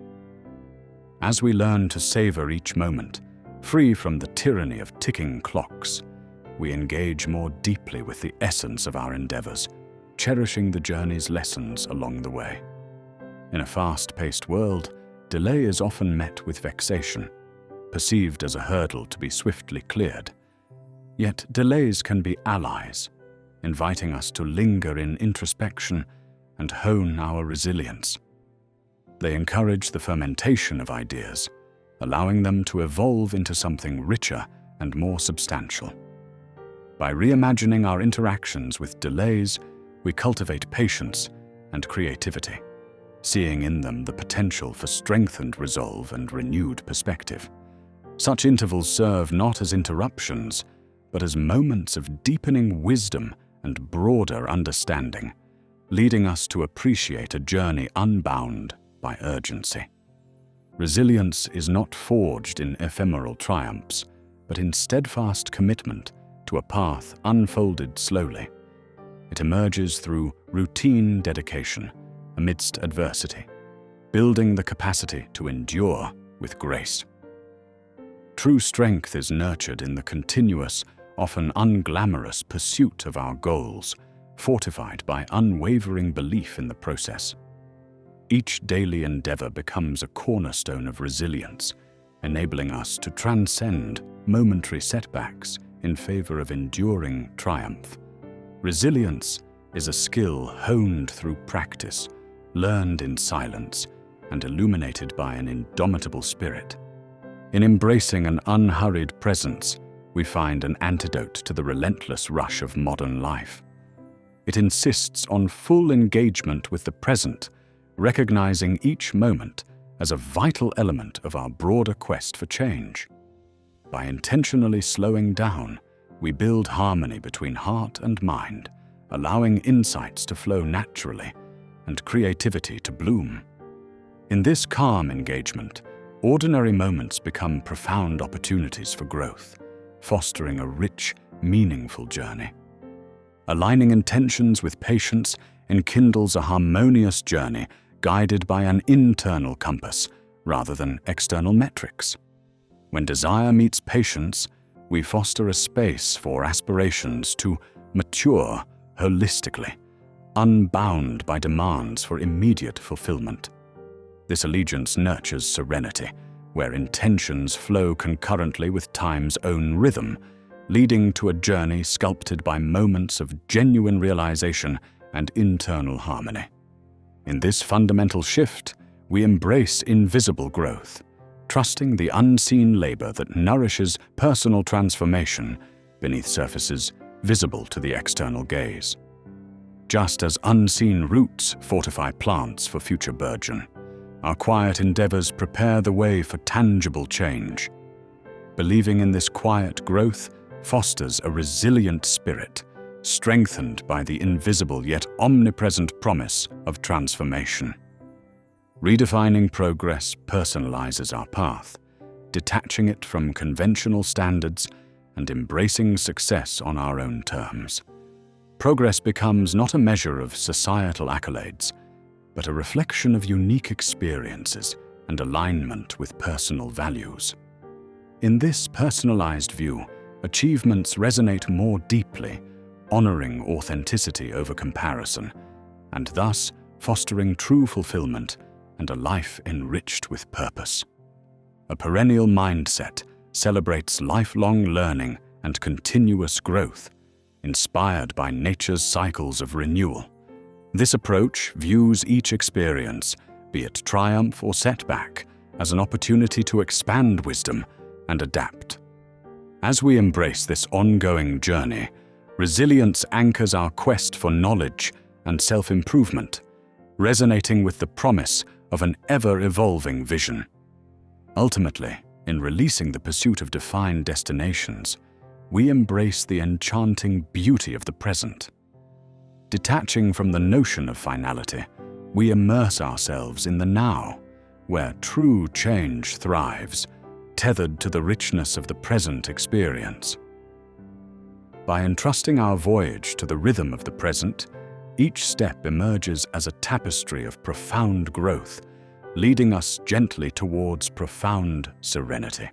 A: As we learn to savor each moment, free from the tyranny of ticking clocks, we engage more deeply with the essence of our endeavors, cherishing the journey's lessons along the way. In a fast-paced world, delay is often met with vexation, perceived as a hurdle to be swiftly cleared. Yet delays can be allies, inviting us to linger in introspection and hone our resilience. They encourage the fermentation of ideas, allowing them to evolve into something richer and more substantial. By reimagining our interactions with delays, we cultivate patience and creativity, seeing in them the potential for strengthened resolve and renewed perspective. Such intervals serve not as interruptions, but as moments of deepening wisdom and broader understanding, leading us to appreciate a journey unbound by urgency. Resilience is not forged in ephemeral triumphs, but in steadfast commitment to a path unfolded slowly. It emerges through routine dedication amidst adversity, building the capacity to endure with grace. True strength is nurtured in the continuous, often unglamorous pursuit of our goals, fortified by unwavering belief in the process. Each daily endeavor becomes a cornerstone of resilience, enabling us to transcend momentary setbacks in favor of enduring triumph. Resilience is a skill honed through practice, learned in silence, and illuminated by an indomitable spirit. In embracing an unhurried presence, we find an antidote to the relentless rush of modern life. It insists on full engagement with the present, recognizing each moment as a vital element of our broader quest for change. By intentionally slowing down, we build harmony between heart and mind, allowing insights to flow naturally and creativity to bloom. In this calm engagement, ordinary moments become profound opportunities for growth, fostering a rich, meaningful journey. Aligning intentions with patience enkindles a harmonious journey guided by an internal compass rather than external metrics. When desire meets patience, we foster a space for aspirations to mature holistically, unbound by demands for immediate fulfillment. This allegiance nurtures serenity, where intentions flow concurrently with time's own rhythm, leading to a journey sculpted by moments of genuine realization and internal harmony. In this fundamental shift, we embrace invisible growth, trusting the unseen labor that nourishes personal transformation beneath surfaces visible to the external gaze. Just as unseen roots fortify plants for future burgeon, our quiet endeavors prepare the way for tangible change. Believing in this quiet growth fosters a resilient spirit, strengthened by the invisible yet omnipresent promise of transformation. Redefining progress personalizes our path, detaching it from conventional standards and embracing success on our own terms. Progress becomes not a measure of societal accolades, but a reflection of unique experiences and alignment with personal values. In this personalized view, achievements resonate more deeply, honoring authenticity over comparison, and thus fostering true fulfillment and a life enriched with purpose. A perennial mindset celebrates lifelong learning and continuous growth, inspired by nature's cycles of renewal. This approach views each experience, be it triumph or setback, as an opportunity to expand wisdom and adapt. As we embrace this ongoing journey, resilience anchors our quest for knowledge and self-improvement, resonating with the promise of an ever-evolving vision. Ultimately, in releasing the pursuit of defined destinations, we embrace the enchanting beauty of the present. Detaching from the notion of finality, we immerse ourselves in the now, where true change thrives, tethered to the richness of the present experience. By entrusting our voyage to the rhythm of the present, each step emerges as a tapestry of profound growth, leading us gently towards profound serenity.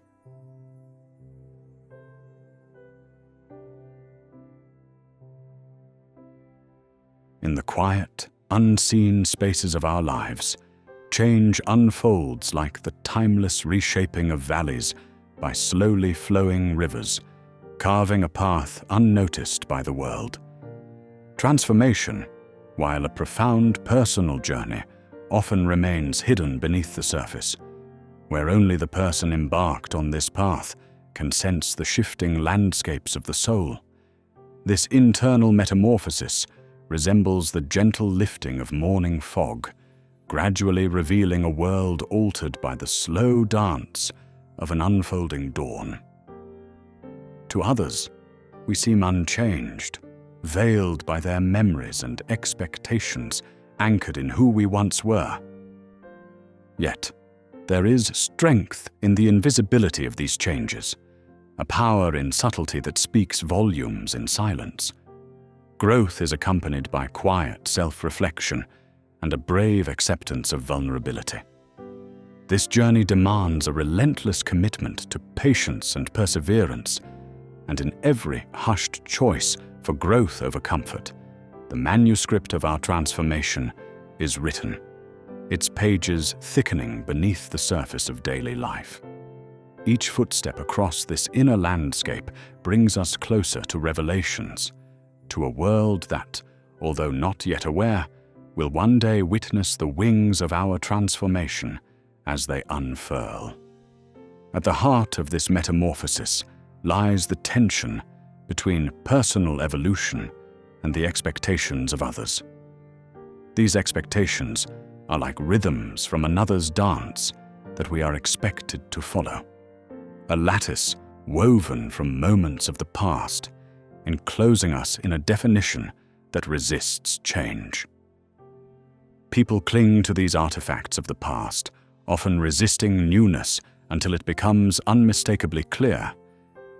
A: In the quiet, unseen spaces of our lives, change unfolds like the timeless reshaping of valleys by slowly flowing rivers, carving a path unnoticed by the world. Transformation, while a profound personal journey, often remains hidden beneath the surface, where only the person embarked on this path can sense the shifting landscapes of the soul. This internal metamorphosis resembles the gentle lifting of morning fog, gradually revealing a world altered by the slow dance of an unfolding dawn. To others, we seem unchanged, veiled by their memories and expectations anchored in who we once were. Yet, there is strength in the invisibility of these changes, a power in subtlety that speaks volumes in silence. Growth is accompanied by quiet self-reflection and a brave acceptance of vulnerability. This journey demands a relentless commitment to patience and perseverance, and in every hushed choice for growth over comfort, the manuscript of our transformation is written, its pages thickening beneath the surface of daily life. Each footstep across this inner landscape brings us closer to revelations, to a world that, although not yet aware, will one day witness the wings of our transformation as they unfurl. At the heart of this metamorphosis lies the tension between personal evolution and the expectations of others. These expectations are like rhythms from another's dance that we are expected to follow, a lattice woven from moments of the past, enclosing us in a definition that resists change. People cling to these artifacts of the past, often resisting newness until it becomes unmistakably clear.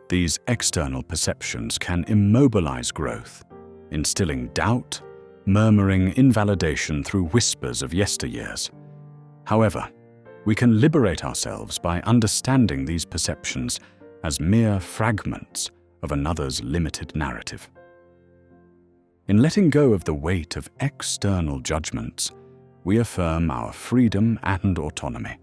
A: These external perceptions can immobilize growth, instilling doubt, murmuring invalidation through whispers of yesteryears. However, we can liberate ourselves by understanding these perceptions as mere fragments of another's limited narrative. In letting go of the weight of external judgments, we affirm our freedom and autonomy.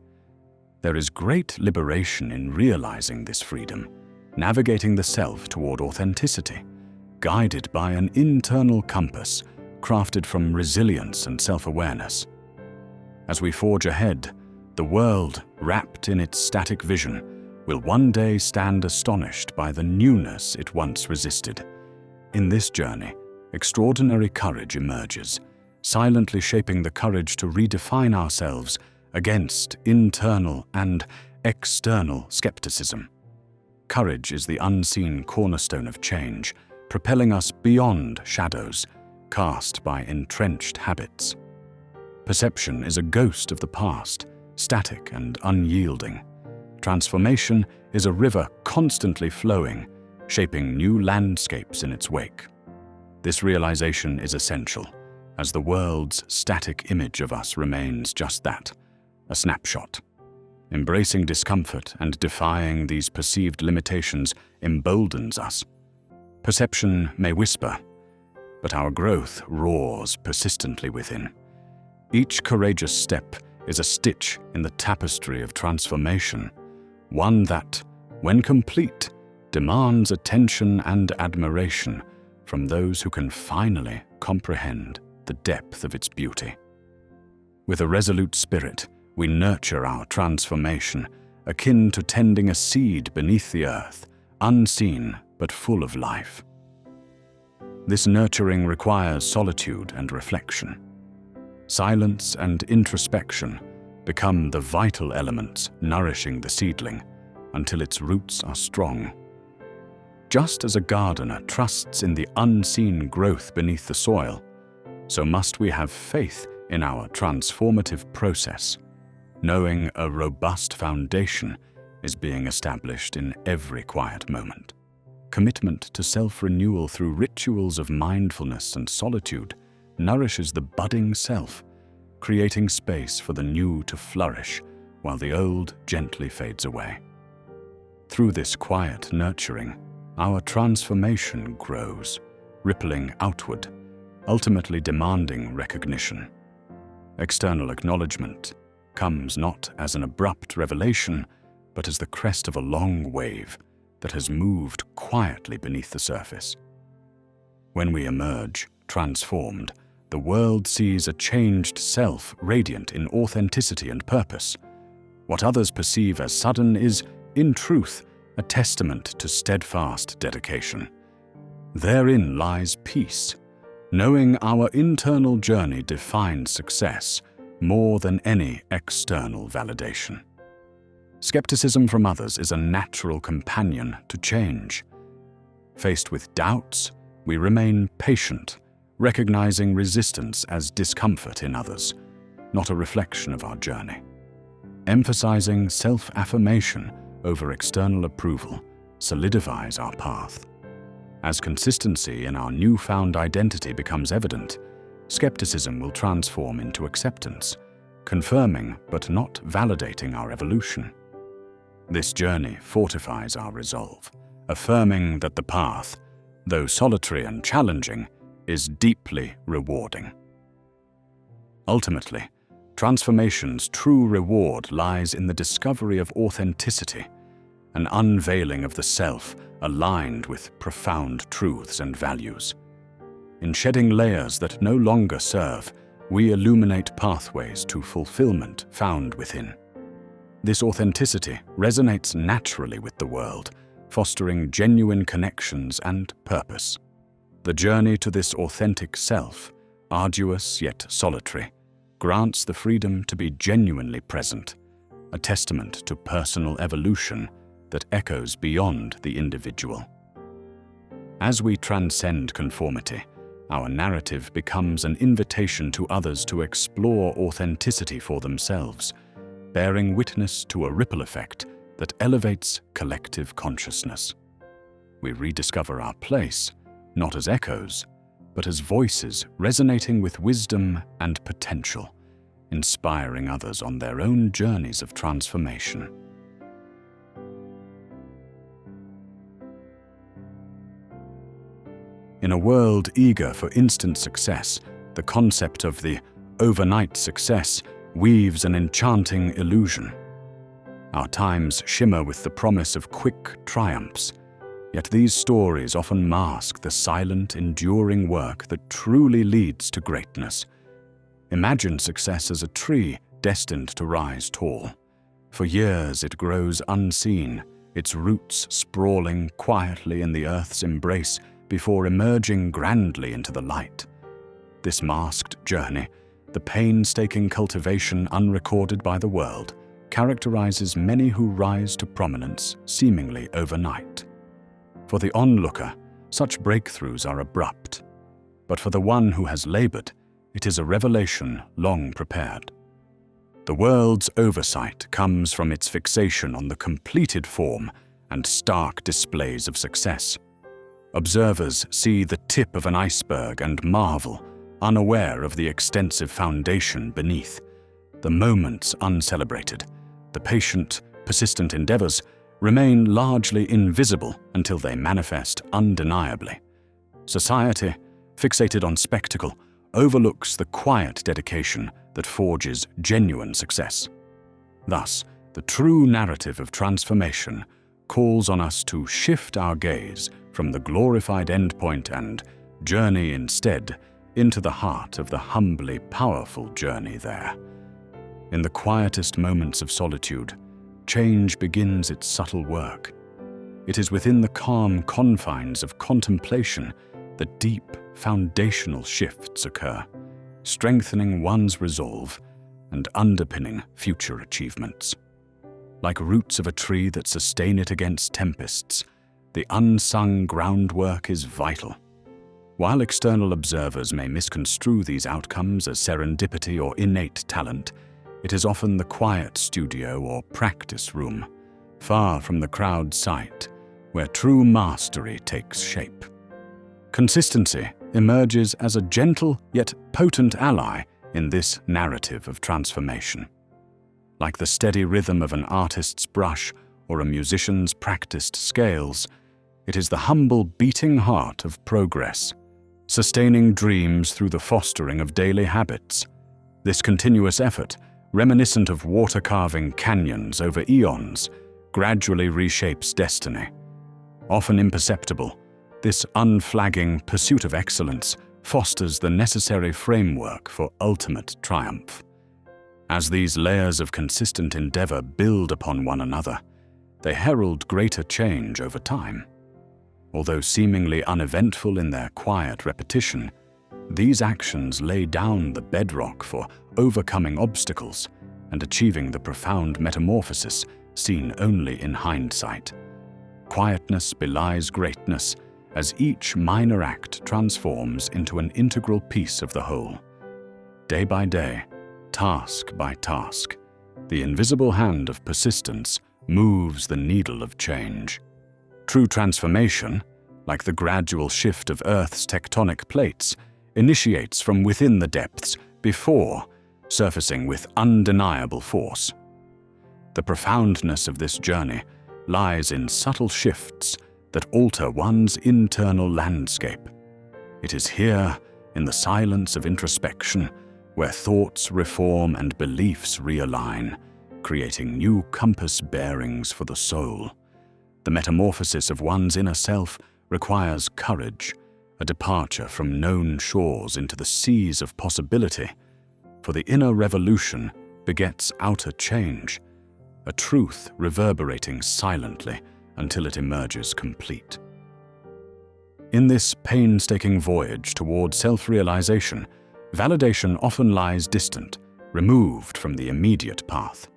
A: There is great liberation in realizing this freedom, navigating the self toward authenticity, guided by an internal compass crafted from resilience and self-awareness. As we forge ahead, the world, wrapped in its static vision, will one day stand astonished by the newness it once resisted. In this journey, extraordinary courage emerges, silently shaping the courage to redefine ourselves against internal and external skepticism. Courage is the unseen cornerstone of change, propelling us beyond shadows cast by entrenched habits. Perception is a ghost of the past, static and unyielding. Transformation is a river constantly flowing, shaping new landscapes in its wake. This realization is essential, as the world's static image of us remains just that, a snapshot. Embracing discomfort and defying these perceived limitations emboldens us. Perception may whisper, but our growth roars persistently within. Each courageous step is a stitch in the tapestry of transformation, one that, when complete, demands attention and admiration from those who can finally comprehend the depth of its beauty. With a resolute spirit, we nurture our transformation, akin to tending a seed beneath the earth, unseen but full of life. This nurturing requires solitude and reflection. Silence and introspection become the vital elements nourishing the seedling until its roots are strong. Just as a gardener trusts in the unseen growth beneath the soil, so must we have faith in our transformative process, knowing a robust foundation is being established in every quiet moment. Commitment to self-renewal through rituals of mindfulness and solitude nourishes the budding self, creating space for the new to flourish while the old gently fades away. Through this quiet nurturing, our transformation grows, rippling outward, ultimately demanding recognition. External acknowledgement comes not as an abrupt revelation, but as the crest of a long wave that has moved quietly beneath the surface. When we emerge, transformed, the world sees a changed self radiant in authenticity and purpose. What others perceive as sudden is, in truth, a testament to steadfast dedication. Therein lies peace, knowing our internal journey defines success more than any external validation. Skepticism from others is a natural companion to change. Faced with doubts, we remain patient, recognizing resistance as discomfort in others, not a reflection of our journey. Emphasizing self-affirmation over external approval solidifies our path. As consistency in our newfound identity becomes evident, skepticism will transform into acceptance, confirming but not validating our evolution. This journey fortifies our resolve, affirming that the path, though solitary and challenging, is deeply rewarding. Ultimately, transformation's true reward lies in the discovery of authenticity, an unveiling of the self aligned with profound truths and values. In shedding layers that no longer serve, we illuminate pathways to fulfillment found within. This authenticity resonates naturally with the world, fostering genuine connections and purpose. The journey to this authentic self, arduous yet solitary, grants the freedom to be genuinely present, a testament to personal evolution that echoes beyond the individual. As we transcend conformity, our narrative becomes an invitation to others to explore authenticity for themselves, bearing witness to a ripple effect that elevates collective consciousness. We rediscover our place, not as echoes, but as voices resonating with wisdom and potential, inspiring others on their own journeys of transformation. In a world eager for instant success, the concept of the overnight success weaves an enchanting illusion. Our times shimmer with the promise of quick triumphs, yet these stories often mask the silent, enduring work that truly leads to greatness. Imagine success as a tree destined to rise tall. For years it grows unseen, its roots sprawling quietly in the earth's embrace before emerging grandly into the light. This masked journey, the painstaking cultivation unrecorded by the world, characterizes many who rise to prominence seemingly overnight. For the onlooker, such breakthroughs are abrupt, but for the one who has labored, it is a revelation long prepared. The world's oversight comes from its fixation on the completed form and stark displays of success. Observers see the tip of an iceberg and marvel, unaware of the extensive foundation beneath. The moments uncelebrated, the patient, persistent endeavors, remain largely invisible until they manifest undeniably. Society, fixated on spectacle, overlooks the quiet dedication that forges genuine success. Thus, the true narrative of transformation calls on us to shift our gaze from the glorified endpoint and journey instead into the heart of the humbly powerful journey there. In the quietest moments of solitude, change begins its subtle work. It is within the calm confines of contemplation that deep, foundational shifts occur, strengthening one's resolve and underpinning future achievements. Like roots of a tree that sustain it against tempests, the unsung groundwork is vital. While external observers may misconstrue these outcomes as serendipity or innate talent, it is often the quiet studio or practice room, far from the crowd's sight, where true mastery takes shape. Consistency emerges as a gentle yet potent ally in this narrative of transformation. Like the steady rhythm of an artist's brush or a musician's practiced scales, it is the humble beating heart of progress, sustaining dreams through the fostering of daily habits. This continuous effort, reminiscent of water-carving canyons over eons, gradually reshapes destiny. Often imperceptible, this unflagging pursuit of excellence fosters the necessary framework for ultimate triumph. As these layers of consistent endeavor build upon one another, they herald greater change over time. Although seemingly uneventful in their quiet repetition, these actions lay down the bedrock for overcoming obstacles and achieving the profound metamorphosis seen only in hindsight. Quietness belies greatness, as each minor act transforms into an integral piece of the whole. Day by day, task by task, the invisible hand of persistence moves the needle of change. True transformation, like the gradual shift of Earth's tectonic plates, initiates from within the depths before surfacing with undeniable force. The profoundness of this journey lies in subtle shifts that alter one's internal landscape. It is here, in the silence of introspection, where thoughts reform and beliefs realign, creating new compass bearings for the soul. The metamorphosis of one's inner self requires courage, a departure from known shores into the seas of possibility, for the inner revolution begets outer change, a truth reverberating silently until it emerges complete. In this painstaking voyage toward self-realization, validation often lies distant, removed from the immediate path.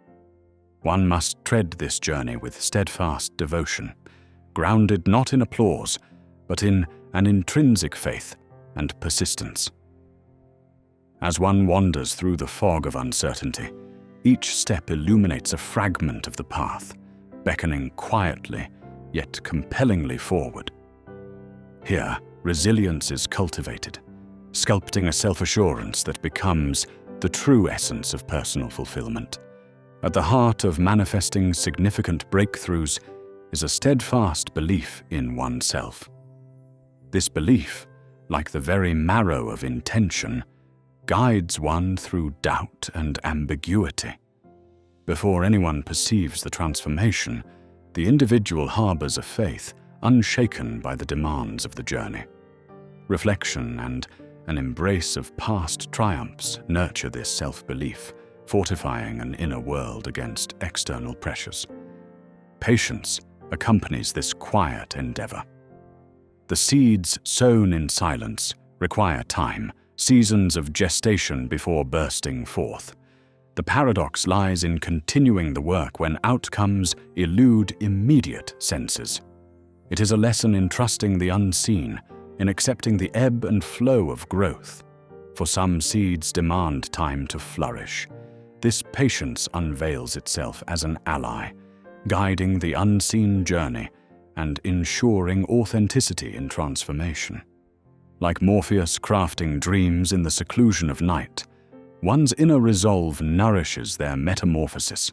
A: One must tread this journey with steadfast devotion, grounded not in applause, but in an intrinsic faith and persistence. As one wanders through the fog of uncertainty, each step illuminates a fragment of the path, beckoning quietly yet compellingly forward. Here, resilience is cultivated, sculpting a self-assurance that becomes the true essence of personal fulfillment. At the heart of manifesting significant breakthroughs is a steadfast belief in oneself. This belief, like the very marrow of intention, guides one through doubt and ambiguity. Before anyone perceives the transformation, the individual harbors a faith unshaken by the demands of the journey. Reflection and an embrace of past triumphs nurture this self-belief, fortifying an inner world against external pressures. Patience accompanies this quiet endeavor. The seeds sown in silence require time, seasons of gestation before bursting forth. The paradox lies in continuing the work when outcomes elude immediate senses. It is a lesson in trusting the unseen, in accepting the ebb and flow of growth. For some seeds demand time to flourish. This patience unveils itself as an ally, guiding the unseen journey and ensuring authenticity in transformation. Like Morpheus crafting dreams in the seclusion of night, one's inner resolve nourishes their metamorphosis.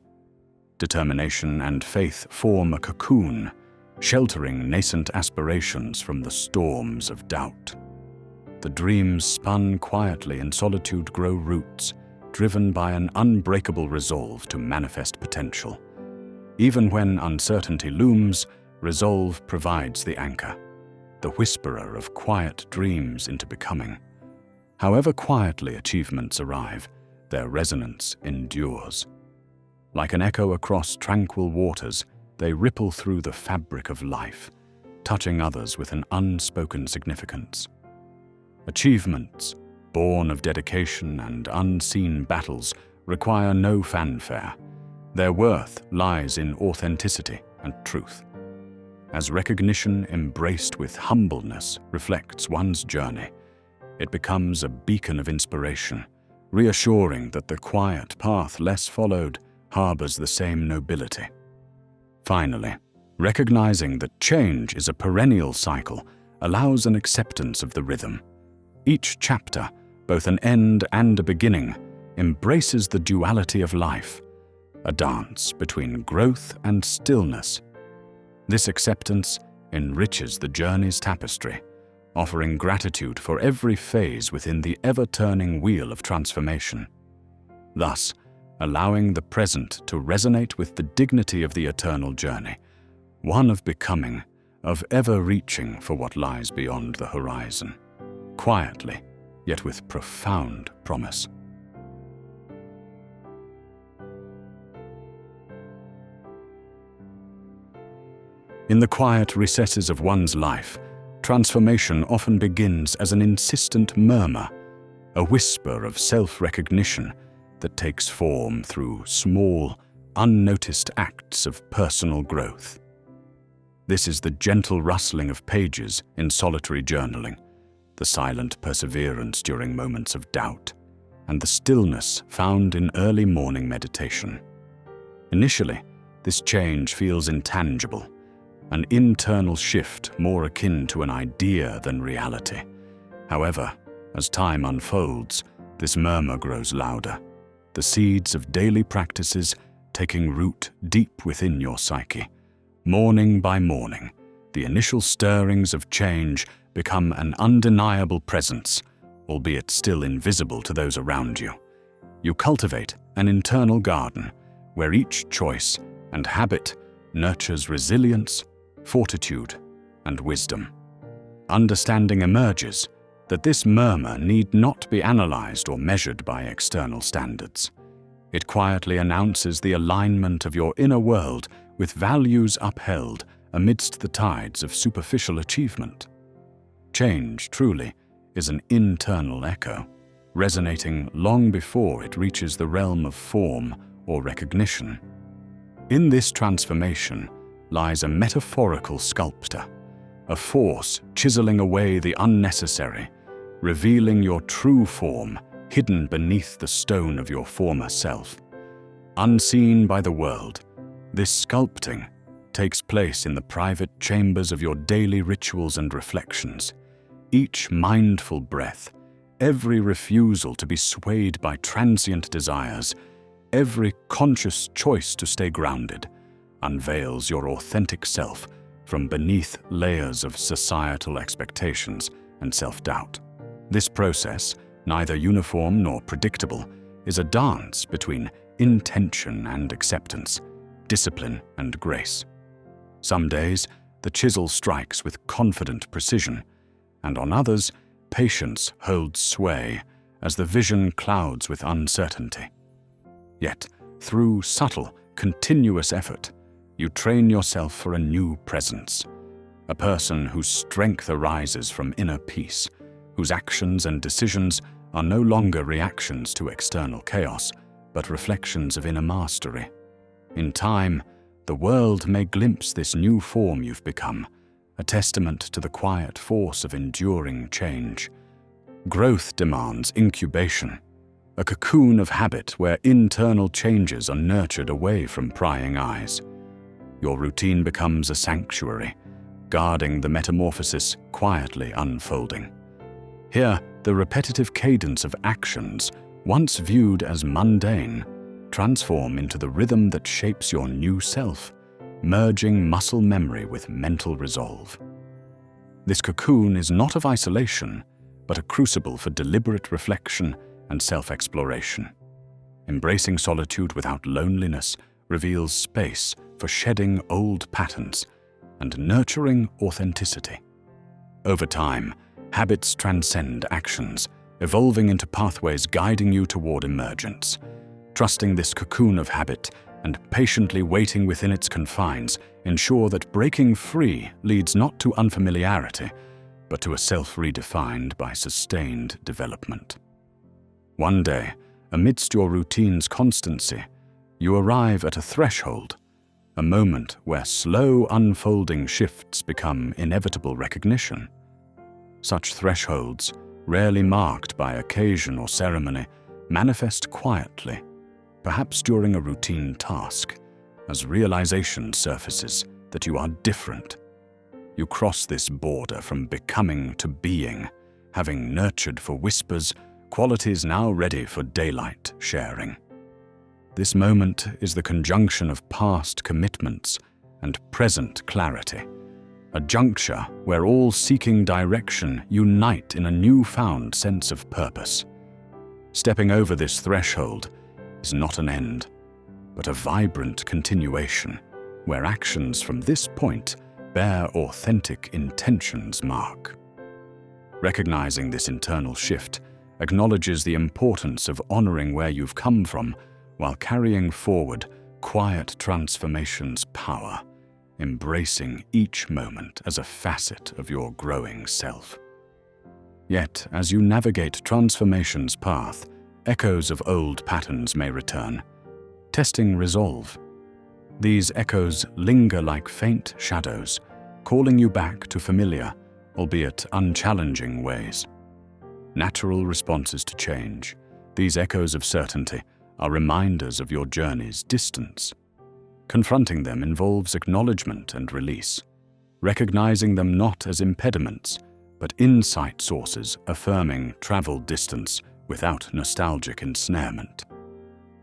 A: Determination and faith form a cocoon, sheltering nascent aspirations from the storms of doubt. The dreams spun quietly in solitude grow roots, driven by an unbreakable resolve to manifest potential. Even when uncertainty looms, resolve provides the anchor, the whisperer of quiet dreams into becoming. However quietly achievements arrive, their resonance endures. Like an echo across tranquil waters, they ripple through the fabric of life, touching others with an unspoken significance. Achievements, born of dedication and unseen battles, require no fanfare. Their worth lies in authenticity and truth. As recognition embraced with humbleness reflects one's journey, it becomes a beacon of inspiration, reassuring that the quiet path less followed harbors the same nobility. Finally, recognizing that change is a perennial cycle allows an acceptance of the rhythm. Each chapter, both an end and a beginning, embraces the duality of life, a dance between growth and stillness. This acceptance enriches the journey's tapestry, offering gratitude for every phase within the ever-turning wheel of transformation. Thus, allowing the present to resonate with the dignity of the eternal journey, one of becoming, of ever reaching for what lies beyond the horizon. Quietly, yet with profound promise. In the quiet recesses of one's life, transformation often begins as an insistent murmur, a whisper of self-recognition that takes form through small, unnoticed acts of personal growth. This is the gentle rustling of pages in solitary journaling, the silent perseverance during moments of doubt, and the stillness found in early morning meditation. Initially, this change feels intangible, an internal shift more akin to an idea than reality. However, as time unfolds, this murmur grows louder, the seeds of daily practices taking root deep within your psyche. Morning by morning, the initial stirrings of change become an undeniable presence, albeit still invisible to those around you. You cultivate an internal garden where each choice and habit nurtures resilience, fortitude, and wisdom. Understanding emerges that this murmur need not be analyzed or measured by external standards. It quietly announces the alignment of your inner world with values upheld amidst the tides of superficial achievement. Change, truly, is an internal echo, resonating long before it reaches the realm of form or recognition. In this transformation lies a metaphorical sculptor, a force chiseling away the unnecessary, revealing your true form hidden beneath the stone of your former self. Unseen by the world, this sculpting takes place in the private chambers of your daily rituals and reflections. Each mindful breath, every refusal to be swayed by transient desires, every conscious choice to stay grounded, unveils your authentic self from beneath layers of societal expectations and self-doubt. This process, neither uniform nor predictable, is a dance between intention and acceptance, discipline and grace. Some days, the chisel strikes with confident precision, and on others, patience holds sway as the vision clouds with uncertainty. Yet, through subtle, continuous effort, you train yourself for a new presence, a person whose strength arises from inner peace, whose actions and decisions are no longer reactions to external chaos, but reflections of inner mastery. In time, the world may glimpse this new form you've become, a testament to the quiet force of enduring change. Growth demands incubation, a cocoon of habit where internal changes are nurtured away from prying eyes. Your routine becomes a sanctuary, guarding the metamorphosis quietly unfolding. Here, the repetitive cadence of actions, once viewed as mundane, transform into the rhythm that shapes your new self, merging muscle memory with mental resolve. This cocoon is not of isolation, but a crucible for deliberate reflection and self-exploration. Embracing solitude without loneliness reveals space for shedding old patterns and nurturing authenticity. Over time, habits transcend actions, evolving into pathways guiding you toward emergence. Trusting this cocoon of habit and patiently waiting within its confines ensure that breaking free leads not to unfamiliarity, but to a self redefined by sustained development. One day, amidst your routine's constancy, you arrive at a threshold, a moment where slow unfolding shifts become inevitable recognition. Such thresholds, rarely marked by occasion or ceremony, manifest quietly, perhaps during a routine task, as realization surfaces that you are different. You cross this border from becoming to being, having nurtured for whispers qualities now ready for daylight sharing. This moment is the conjunction of past commitments and present clarity, a juncture where all seeking direction unite in a newfound sense of purpose. Stepping over this threshold is not an end, but a vibrant continuation, where actions from this point bear authentic intention's mark. Recognizing this internal shift acknowledges the importance of honoring where you've come from while carrying forward quiet transformation's power, embracing each moment as a facet of your growing self. Yet, as you navigate transformation's path, echoes of old patterns may return, testing resolve. These echoes linger like faint shadows, calling you back to familiar, albeit unchallenging ways. Natural responses to change, these echoes of certainty are reminders of your journey's distance. Confronting them involves acknowledgement and release, recognizing them not as impediments, but insight sources affirming traveled distance without nostalgic ensnarement.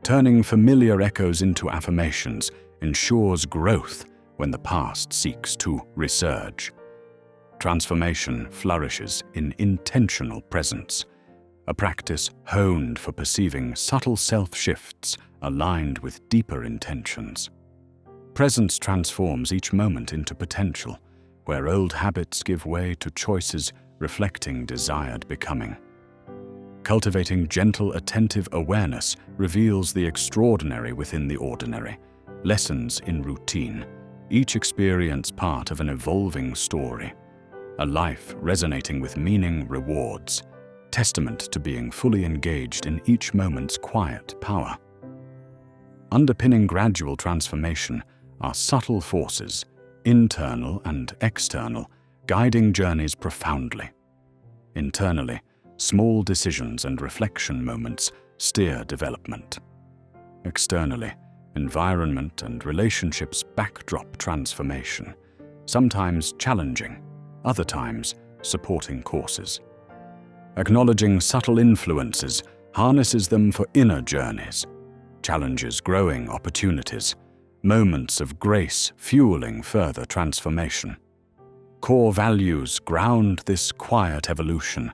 A: Turning familiar echoes into affirmations ensures growth when the past seeks to resurge. Transformation flourishes in intentional presence, a practice honed for perceiving subtle self-shifts aligned with deeper intentions. Presence transforms each moment into potential, where old habits give way to choices reflecting desired becoming. Cultivating gentle, attentive awareness reveals the extraordinary within the ordinary, lessons in routine, each experience part of an evolving story, a life resonating with meaning rewards, testament to being fully engaged in each moment's quiet power. Underpinning gradual transformation are subtle forces, internal and external, guiding journeys profoundly. Internally, small decisions and reflection moments steer development. Externally, environment and relationships backdrop transformation, sometimes challenging, other times supporting courses. Acknowledging subtle influences harnesses them for inner journeys, challenges growing opportunities, moments of grace fueling further transformation. Core values ground this quiet evolution,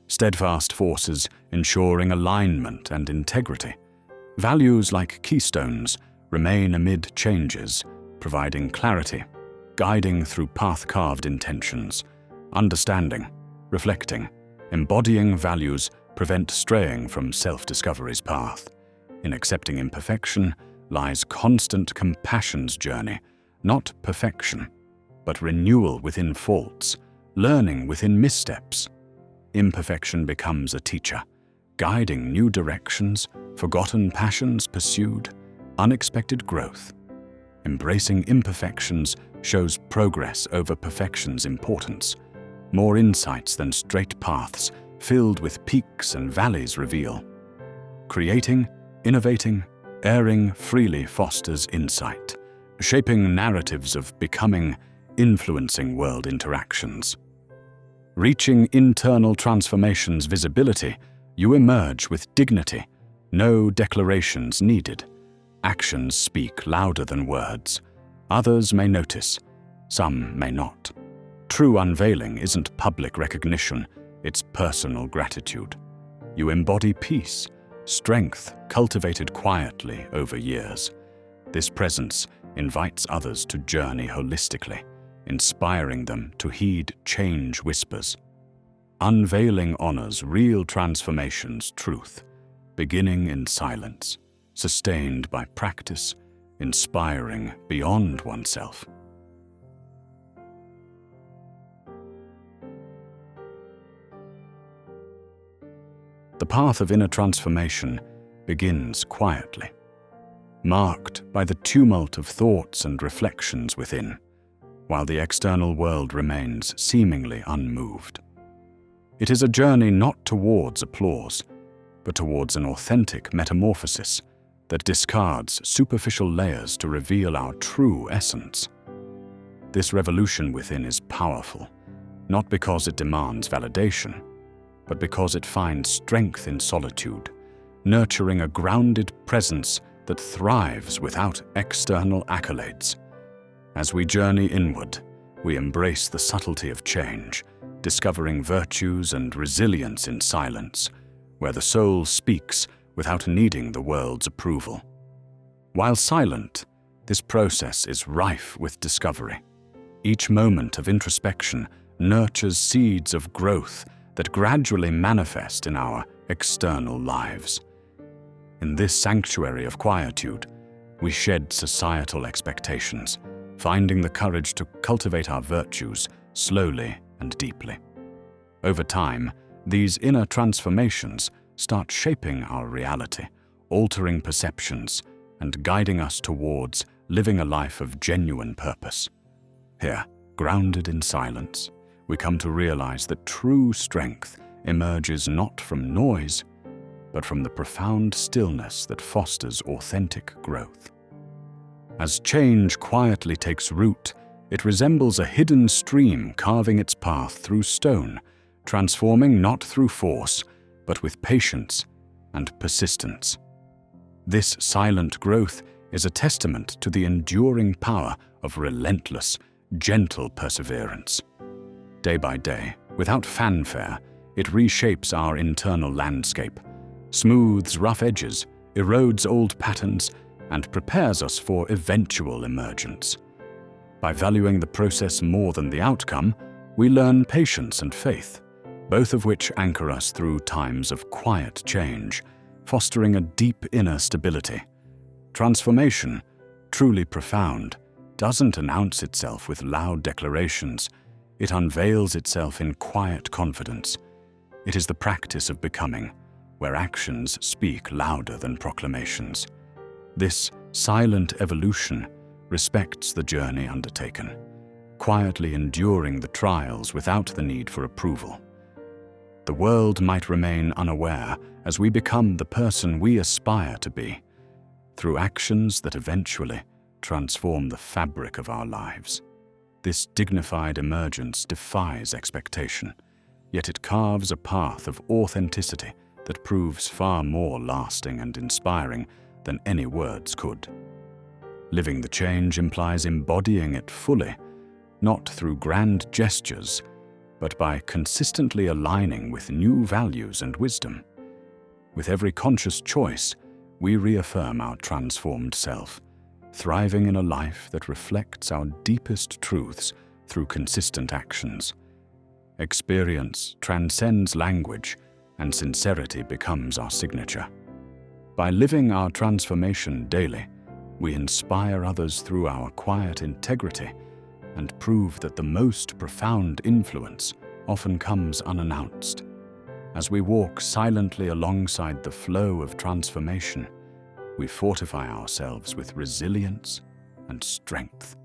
A: steadfast forces ensuring alignment and integrity. Values like keystones remain amid changes, providing clarity, guiding through path-carved intentions. Understanding, reflecting, embodying values prevent straying from self-discovery's path. In accepting imperfection lies constant compassion's journey, not perfection, but renewal within faults, learning within missteps. Imperfection becomes a teacher, guiding new directions, forgotten passions pursued, unexpected growth. Embracing imperfections shows progress over perfection's importance. More insights than straight paths, filled with peaks and valleys reveal. Creating, innovating, erring freely fosters insight, shaping narratives of becoming, influencing world interactions. Reaching internal transformation's visibility, you emerge with dignity, no declarations needed. Actions speak louder than words. Others may notice, some may not. True unveiling isn't public recognition, it's personal gratitude. You embody peace, strength cultivated quietly over years. This presence invites others to journey holistically, inspiring them to heed change whispers. Unveiling honors real transformation's truth, beginning in silence, sustained by practice, inspiring beyond oneself. The path of inner transformation begins quietly, marked by the tumult of thoughts and reflections within, while the external world remains seemingly unmoved. It is a journey not towards applause, but towards an authentic metamorphosis that discards superficial layers to reveal our true essence. This revolution within is powerful, not because it demands validation, but because it finds strength in solitude, nurturing a grounded presence that thrives without external accolades. As we journey inward, we embrace the subtlety of change, discovering virtues and resilience in silence, where the soul speaks without needing the world's approval. While silent, this process is rife with discovery. Each moment of introspection nurtures seeds of growth that gradually manifest in our external lives. In this sanctuary of quietude, we shed societal expectations, finding the courage to cultivate our virtues slowly and deeply. Over time, these inner transformations start shaping our reality, altering perceptions, and guiding us towards living a life of genuine purpose. Here, grounded in silence, we come to realize that true strength emerges not from noise, but from the profound stillness that fosters authentic growth. As change quietly takes root, it resembles a hidden stream carving its path through stone, transforming not through force, but with patience and persistence. This silent growth is a testament to the enduring power of relentless, gentle perseverance. Day by day, without fanfare, it reshapes our internal landscape, smooths rough edges, erodes old patterns, and prepares us for eventual emergence. By valuing the process more than the outcome, we learn patience and faith, both of which anchor us through times of quiet change, fostering a deep inner stability. Transformation, truly profound, doesn't announce itself with loud declarations. It unveils itself in quiet confidence. It is the practice of becoming, where actions speak louder than proclamations. This silent evolution respects the journey undertaken, quietly enduring the trials without the need for approval. The world might remain unaware as we become the person we aspire to be, through actions that eventually transform the fabric of our lives. This dignified emergence defies expectation, yet it carves a path of authenticity that proves far more lasting and inspiring than any words could. Living the change implies embodying it fully, not through grand gestures, but by consistently aligning with new values and wisdom. With every conscious choice, we reaffirm our transformed self, thriving in a life that reflects our deepest truths through consistent actions. Experience transcends language, and sincerity becomes our signature. By living our transformation daily, we inspire others through our quiet integrity and prove that the most profound influence often comes unannounced. As we walk silently alongside the flow of transformation, we fortify ourselves with resilience and strength.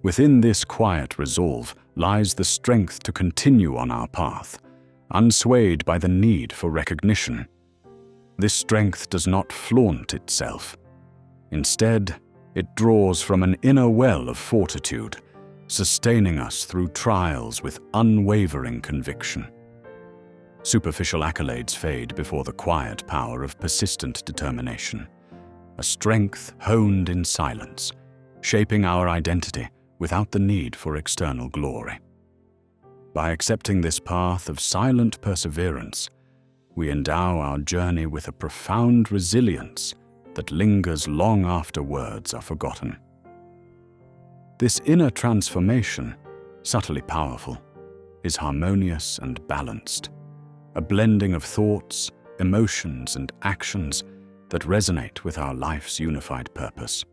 A: Within this quiet resolve lies the strength to continue on our path, unswayed by the need for recognition. This strength does not flaunt itself. Instead, it draws from an inner well of fortitude, sustaining us through trials with unwavering conviction. Superficial accolades fade before the quiet power of persistent determination, a strength honed in silence, shaping our identity without the need for external glory. By accepting this path of silent perseverance, we endow our journey with a profound resilience that lingers long after words are forgotten. This inner transformation, subtly powerful, is harmonious and balanced, a blending of thoughts, emotions, and actions that resonate with our life's unified purpose.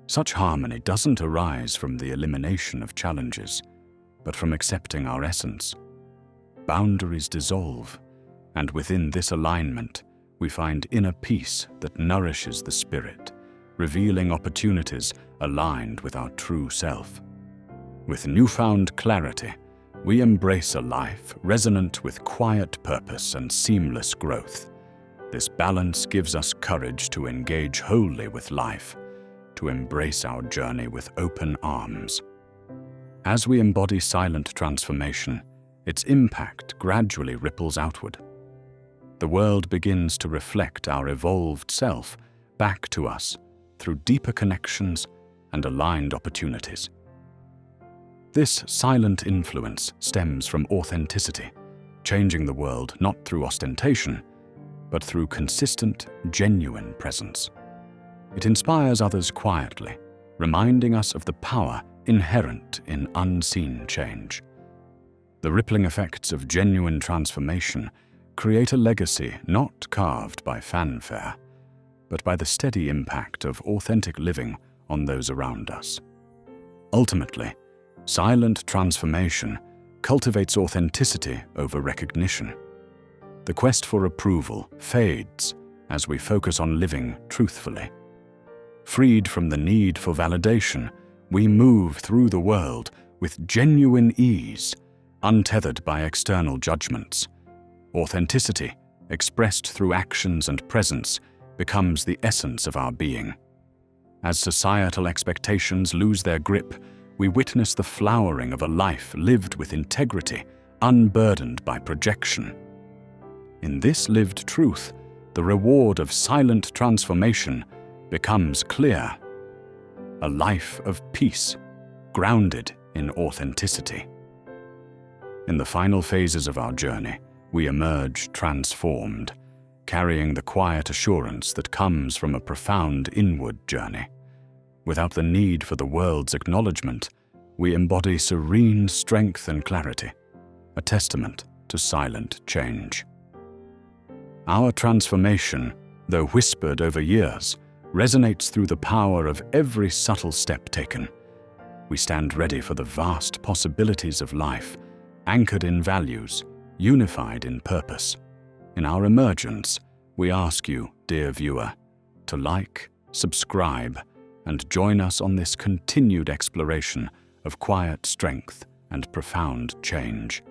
A: Such harmony doesn't arise from the elimination of challenges, but from accepting our essence. Boundaries dissolve, and within this alignment, we find inner peace that nourishes the spirit, revealing opportunities aligned with our true self. With newfound clarity, we embrace a life resonant with quiet purpose and seamless growth. This balance gives us courage to engage wholly with life, to embrace our journey with open arms. As we embody silent transformation, its impact gradually ripples outward. The world begins to reflect our evolved self back to us through deeper connections and aligned opportunities. This silent influence stems from authenticity, changing the world not through ostentation, but through consistent, genuine presence. It inspires others quietly, reminding us of the power inherent in unseen change. The rippling effects of genuine transformation create a legacy not carved by fanfare, but by the steady impact of authentic living on those around us. Ultimately, silent transformation cultivates authenticity over recognition. The quest for approval fades as we focus on living truthfully. Freed from the need for validation, we move through the world with genuine ease, untethered by external judgments. Authenticity, expressed through actions and presence, becomes the essence of our being. As societal expectations lose their grip, we witness the flowering of a life lived with integrity, unburdened by projection. In this lived truth, the reward of silent transformation becomes clear: a life of peace, grounded in authenticity. In the final phases of our journey, we emerge transformed, carrying the quiet assurance that comes from a profound inward journey. Without the need for the world's acknowledgement, we embody serene strength and clarity, a testament to silent change. Our transformation, though whispered over years, resonates through the power of every subtle step taken. We stand ready for the vast possibilities of life, anchored in values, unified in purpose. In our emergence, we ask you, dear viewer, to like, subscribe, and join us on this continued exploration of quiet strength and profound change.